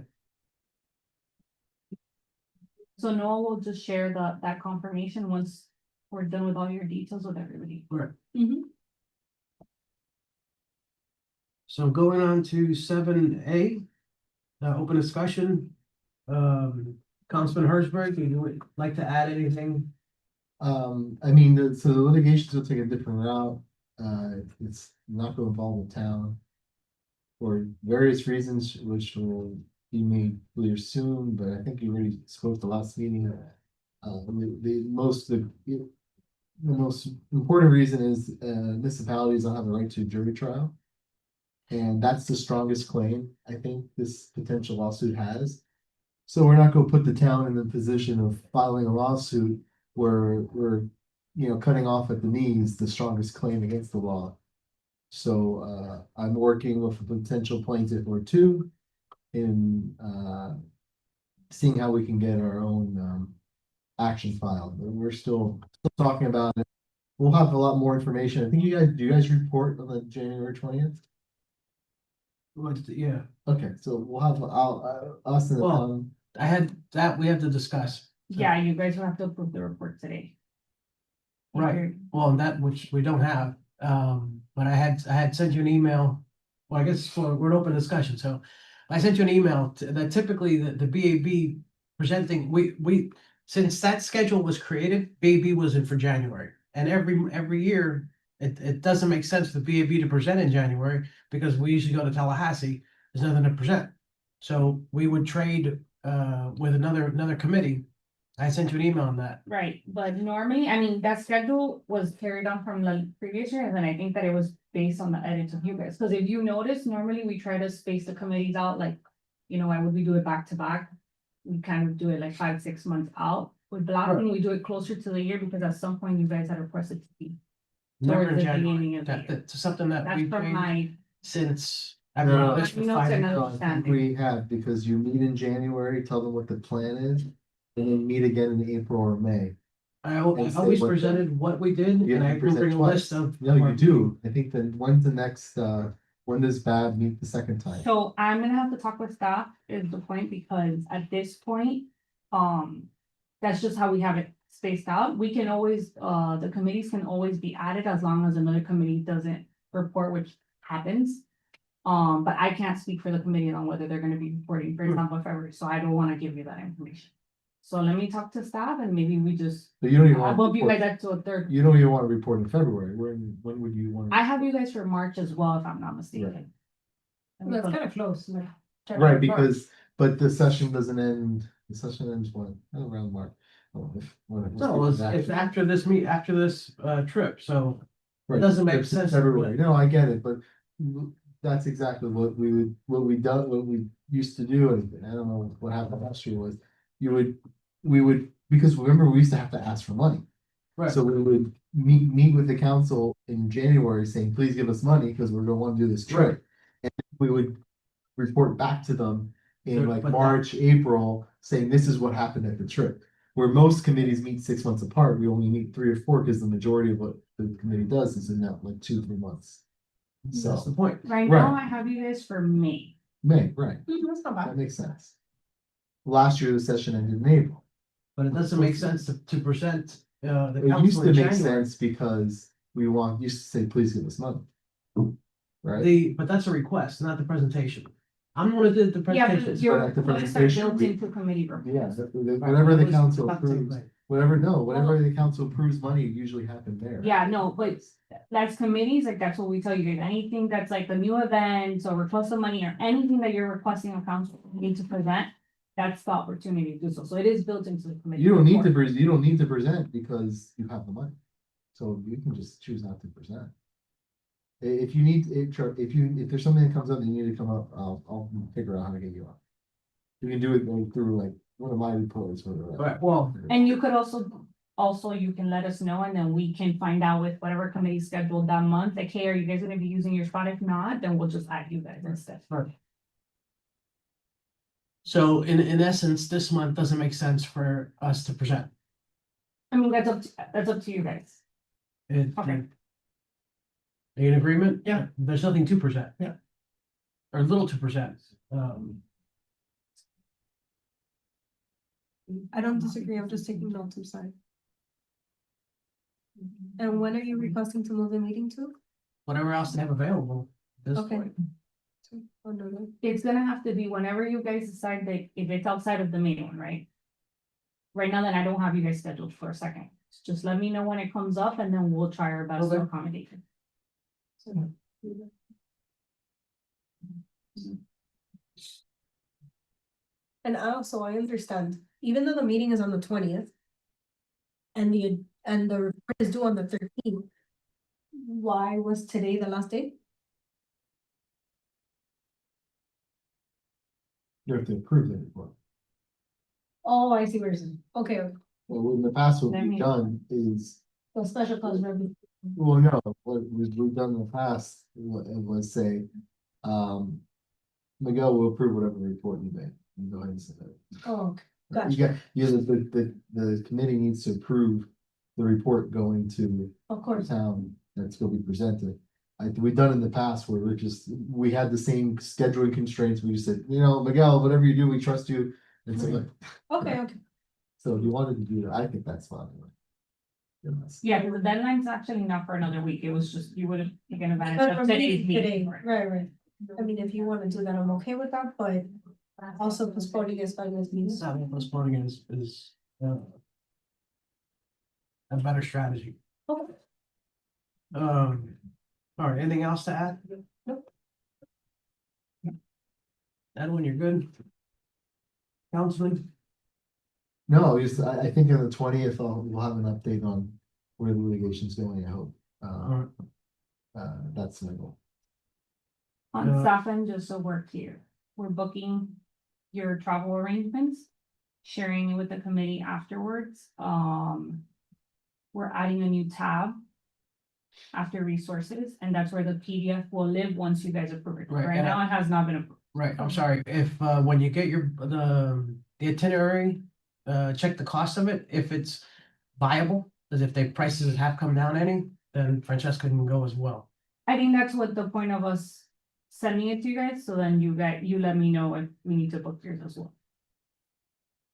So Noah will just share that confirmation once we're done with all your details with everybody. right. Mhm. So going on to 7A, open discussion. Councilman Hertzberg, you would like to add anything? I mean, so the litigations will take a different route. It's not gonna involve the town. For various reasons, which will be made clear soon, but I think you already spoke the last meeting. The most important reason is municipalities don't have the right to a jury trial. And that's the strongest claim I think this potential lawsuit has. So we're not gonna put the town in the position of filing a lawsuit where we're, cutting off at the knees the strongest claim against the law. So I'm working with a potential plaintiff or 2 in seeing how we can get our own action filed. But we're still talking about it. We'll have a lot more information. I think do you guys report on the January 20th? Yeah, Okay, so we'll have us and the Well, town. I had that, we have to discuss. Yeah, you guys will have to approve the report today. Right. Well, that which we don't have, but I had sent you an email. Well, I guess we're an open discussion, so I sent you an email that typically the BAB presenting, since that schedule was created, BAB was in for January. And every year, it doesn't make sense for the BAB to present in January because we usually go to Tallahassee, there's nothing to present. So we would trade with another committee. I sent you an email on that. Right, but normally, I mean, that schedule was carried on from the previous year, and then I think that it was based on the edits of you guys, because if you notice, normally we try to space the committees out, like, why would we do it back to back? We kind of do it like 5-6 months out. With blocking, we do it closer to the year, because at some point you guys had requested to be. Never towards in the January. beginning of the year. That's something that That's we from changed my, since. No, I've been on this You for know, 5 it's years. another- No, I think we have, because you meet in January, tell them what the plan is, and then meet again in April or May. I And say always what the- presented what we did, You and I have to can present bring a twice. list of. No, you do. I think then when's the next, when does BAB meet the second time? so I'm gonna have to talk with staff is the point, because at this point, that's just how we have it spaced out. We can always, the committees can always be added as long as another committee doesn't report, which happens. But I can't speak for the committee on whether they're gonna be reporting, for example, in February, so I don't wanna give you that information. So let me talk to staff and maybe we just, But you don't even I want. bump to you guys report- up to a third. You don't even want to report in February. When would you want? I have you guys for March as well, if I'm not mistaken. That's kind of close, like. Right, because, but the session doesn't end, the session ends when, around March. Oh, No, it's after this trip, so Right, doesn't make it's sense. Everywhere, no, I get it, but that's exactly what we used to do, and I don't know what happened last year was. We would, because remember, we used to have to ask for money. Right. So we would meet with the council in January saying, please give us money, because we're gonna wanna do this trip. And we would report back to them in But like that- March, April, saying this is what happened at the trip. Where most committees meet 6 months apart, we only meet 3 or 4, because the majority of what the committee does is in that like 2-3 months. That's So, the point. Right now, I have you guys for May. May, right, That's not that bad. makes sense. Last year, the session ended in April. But it doesn't make sense to present the It used council to in make January. sense because used to say, please give us money. Right? But that's a request, not the presentation. I'm the one who did the Yeah, presentation. but your at the requests are presentation, built we- into committee reports. Yeah, Right, whatever that the was council not the same approves, thing. whatever the council approves money, it usually happened there. Yeah, no, but that's committees, like that's what we tell you guys, anything that's like the new events or request of money or anything that you're requesting of council need to present. That's the opportunity to do so, so it is built into the committee. You don't need to, report. you don't need to present because you have the money. So you can just choose not to present. If you need, if there's something that comes up that you need to come up, I'll figure out how to get you up. You can do it like through like one of my reports or. Right, well, And you could also you can let us know and then we can find out with whatever committee scheduled that month, like, hey, are you guys gonna be using your spot? If not, then we'll just add you guys instead. so in essence, this month doesn't make sense for us to present. I mean, that's up to you guys. It- Okay. Are you in agreement? Yeah. There's nothing to present. Yeah. Or little to present. I don't disagree, I'm just taking notes, I'm sorry. And when are you requesting to move the meeting to? Whatever else they have available at this Okay. point. Oh, no, no. It's gonna have to be whenever you guys decide that if it's outside of the main one, right? Right now, then I don't have you guys scheduled for a second. Just let me know when it comes up and then we'll try our best to Okay. accommodate it. And also, I understand, even though the meeting is on the 20th. And the report is due on the 13th. Why was today the last day? You have to approve the report. Oh, I see what you're saying, okay, okay. Well, in the past, what Let we've me- done is, So special cause review. well, no, what we've done in the past was say, Miguel will approve whatever report you make. You go ahead and say that. Oh, okay. You Gotcha. got, the committee needs to approve the report going to Of the course, town that's gonna be presented. We've done in the past where we had the same scheduling constraints, we just said, Miguel, whatever you do, we trust you. And so, okay, okay. So if you wanted to do that, I think that's fine. Yes. Yeah, the deadline's actually not for another week. It was just, you would have taken advantage But of for today's me today, meeting. right. I mean, if you wanna do that, I'm okay with that, but also postponing is fine with me. So postponing is a better strategy. Okay. All right, anything else to add? Nope. Edwin, you're good? Counseling? No, just, I think on the 20th, we'll have an update on where the litigation's going, I hope. Alright. That's my goal. On staff end, just so we're clear, we're booking your travel arrangements, sharing it with the committee afterwards. We're adding a new tab after resources, and that's where the PDF will live once you guys approve it. Right, Right and now, it has not been approved. Right, I'm sorry, if when you get the itinerary, check the cost of it, if it's viable, as if the prices have come down any, then Francesca can go as well. I think that's what the point of us sending it to you guys, so then you let me know if we need to book yours as well.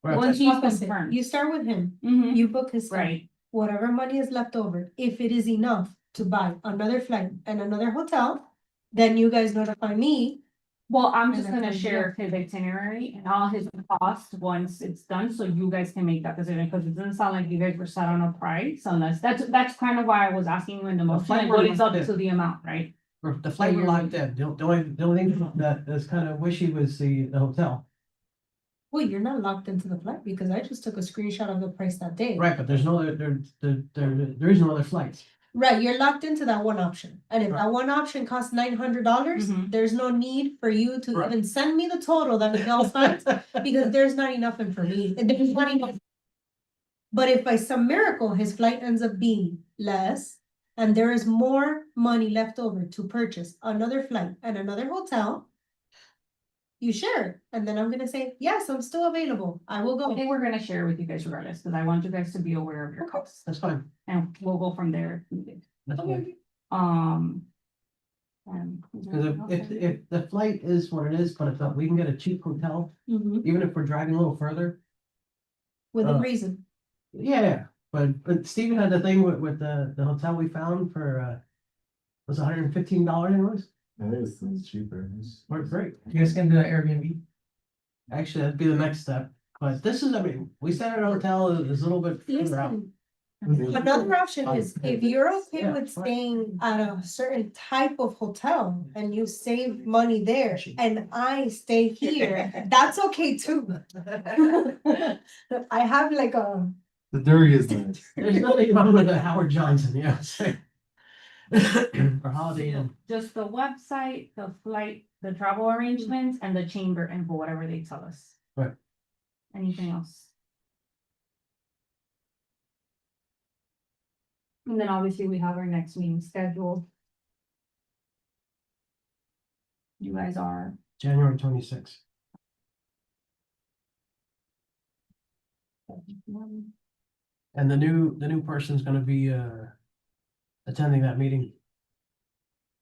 Right, Once that's- he's Opposite. confirmed. You start with him, Mhm. you book his stuff. Right, Whatever money is left over, if it is enough to buy another flight and another hotel, then you guys notify me. well, I'm And just then gonna from share his itinerary and all his costs once it's done, so you guys can make that decision, because it doesn't sound like you guys were set on a price, unless, that's kind of why I was asking you in the motion, flight like, we're what is up locked in. to the amount, right? Or the flight we're locked in, the only thing that is kind of wishy was the hotel. Well, you're not locked into the flight because I just took a screenshot of the price that day. Right, but there's no other, there is no other flights. Right, you're locked into that one option, and if that one option costs $900, Mhm. there's no need for you to Right. even send me the total that Miguel finds, because there's not enough information, there's not enough. But if by some miracle his flight ends up being less, and there is more money left over to purchase another flight and another hotel, you share it, and then I'm gonna say, yes, I'm still available, I will I go. think we're gonna share with you guys regardless, because I want you guys to be aware of your Okay. costs, That's fine, and we'll go from there. that's fine. Okay. Is there Because anything else if I need? if the flight is what it is, but if we can get a cheap hotel, Mhm, even if we're driving a little further. within Uh, reason. Yeah, but Steven had the thing with the hotel we found for was $115 anyways. It's cheaper. Worked great. You guys can do an Airbnb. Actually, that'd be the next step. But this is, I mean, we stayed at a hotel that is a little bit further out. Listen, another option is if you're okay Yeah, with fine. staying at a certain type of hotel and you save money there and I stay here, that's okay too. I have like a, The Dury is nice. There's nothing wrong with the Howard Johnson, yeah. Or Holiday Inn. Just the website, the flight, the travel arrangements, and the chamber info, whatever they tell us. Right. Anything else? And then obviously we have our next meeting scheduled. You guys are, January 26th. And the new person's gonna be attending that meeting.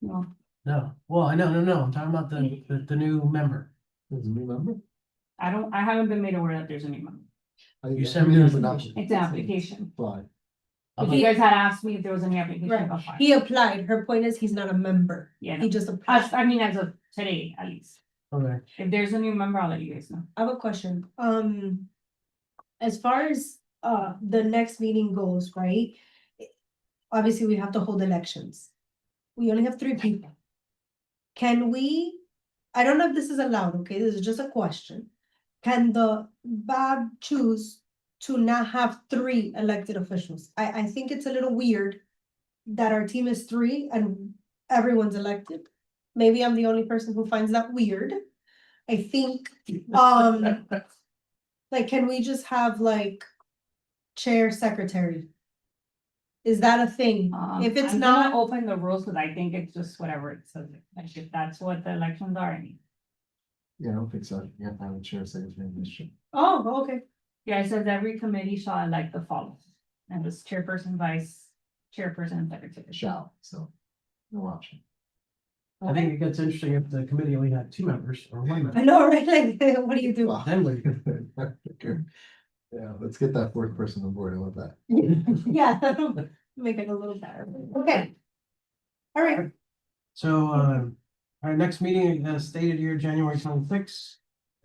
no, No, well, I know, no, I'm talking about the new member. Does it remember? I haven't been made aware that there's a new member. You sent me There's an an application. It's an application. Apply. If you guys had asked me if there was any application, right, I'll fine. he applied, her point is he's not a member, Yeah, he no. just applied. I mean, as of today, at least. Okay, If there's a new member, I'll let you guys know. I have a question, as far as, the next meeting goes, right? Obviously, we have to hold elections. We only have 3 people. Can we, I don't know if this is allowed, okay, this is just a question. Can the BAB choose to not have 3 elected officials? I think it's a little weird that our team is 3 and everyone's elected. Maybe I'm the only person who finds that weird. I think, like, can we just have like chair, secretary? Is that a thing? If it's I'm not, gonna open the rules, cause I think it's just whatever it says, like if that's what the elections are, I mean. Yeah, I don't think so. You have to have a chair secretary in this shit. oh, okay, Yeah, it says every committee shall elect the following, and this chairperson, vice chairperson, and secretary. Shall, so no option. I think it gets interesting if the committee only had 2 members or 1 member. I know, right, like, what do you do? Wow. Then we, Yeah, let's get that fourth person on board. I love that. Yeah, that'll make it a little better. Okay. All right, So, our next meeting, stated here, January 26th,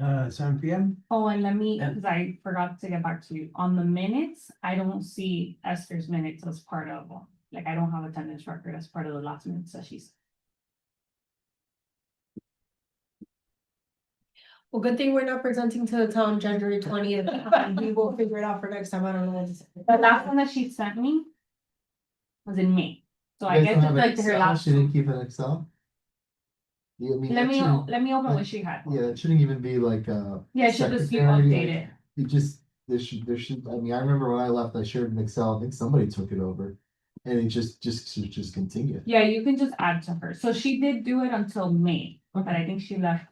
7 p.m. Oh, and let me, Yeah. because I forgot to get back to you, on the minutes, I don't see Esther's minutes as part of, like, I don't have attendance record as part of the last minutes that she's. well, good thing we're not presenting to the town January 20th. We will figure it out for next time. I don't know. The last one that she sent me was in May, so I You guys guess don't it's have like her Excel? last. She didn't keep an Excel? Yeah, I mean, Let that me, shouldn't- let me open what she had. Yeah, it shouldn't even be like, Yeah, it should just be secretary, updated. it just, there should, I mean, I remember when I left, I shared an Excel, I think somebody took it over. And it just continued. Yeah, you can just add to her. So she did do it until May, but I think she left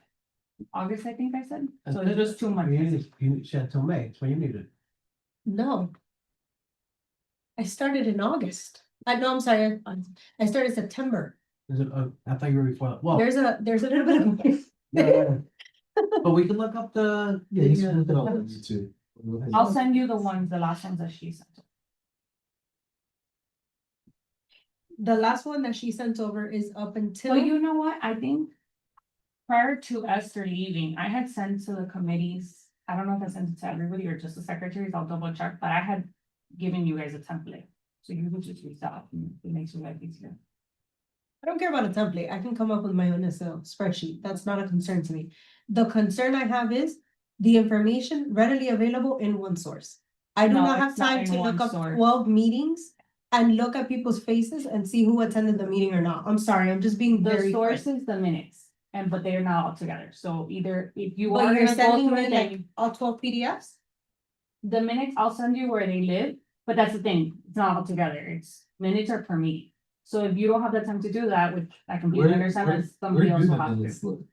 August, I think I said. So it's just 2 months. You said till May, so you need it. No. I started in August. No, I'm sorry. I started September. Is it, I thought you were before, well. There's a little bit of. no. But we can look up the. Yeah, you should the, look it up uh, on YouTube. I'll send you the last ones that she sent. The last one that she sent over is up until. So you know what, I think prior to Esther leaving, I had sent to the committees, I don't know if I sent it to everybody or just the secretaries, I'll double check, but I had given you guys a template. So you could just use that, and it makes your life easier. I don't care about a template. I can come up with my own Excel spreadsheet. That's not a concern to me. The concern I have is the information readily available in one source. I do No, not have it's not time in to look one up source. 12 meetings and look at people's faces and see who attended the meeting or not. I'm sorry, I'm just being The very. source is the minutes, but they are not all together, so either if you But are you're gonna go sending through me it, like then all 12 PDFs? the minutes, I'll send you where they live, but that's the thing, it's not all together, it's minutes are per meeting. So if you don't have the time to do that, which I completely understand that somebody else will have to.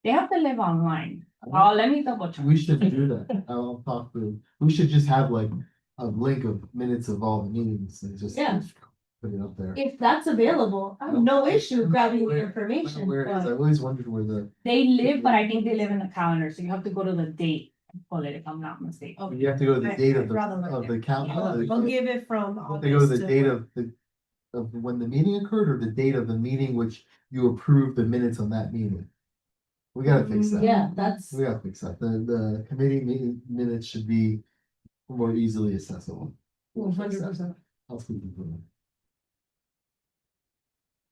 They have to live online. Let me double check. We should do that. I'll talk to, we should just have like a link of minutes of all the meetings and just. Yeah. Put it up there. If that's available, I have no issue grabbing the information. Where it is, I but- always wondered where the, They live, but I think they live in the calendar, so you have to go to the date and pull it if I'm not mistaken. Okay. you have to go to the I- date I'd of the, rather look of there. the count. I'll give it from. You have to go to the August date of the, of when the meeting occurred or the date of the meeting which you approved the minutes on that meeting. We gotta fix that. Yeah, that's. We gotta fix that. The committee meeting minutes should be more easily accessible. We'll fix that. 100%. I'll speak to them.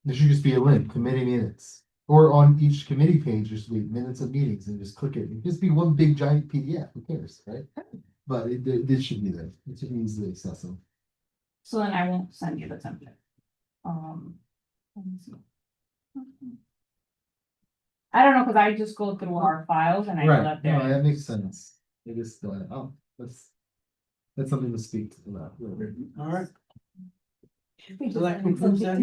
There should just be a link, committee minutes, or on each committee page, there should be minutes of meetings and just click it. It'd just be one big giant PDF, who cares, right? But this should be there. It should be easily accessible. So then I won't send you the template. Let me see. I don't know, cause I just go through our files and I know that No, there. that makes sense. It is, that's something to speak to about. All right, so that concludes that.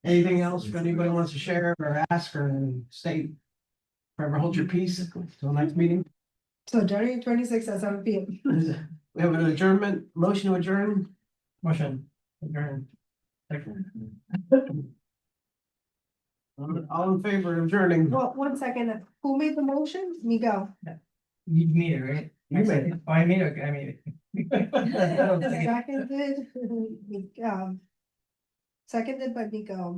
Anything else if anybody wants to share or ask or state? Forever hold your peace till next meeting. So January 26th at 7 PM. We have an adjournment, motion to adjourn. Motion. Adjourn. Second. All in favor of adjourning? Well, 1 second, who made the motion? Miguel. You made it, right? You made it. Oh, I made it, okay, I made it. Seconded, seconded by Miguel.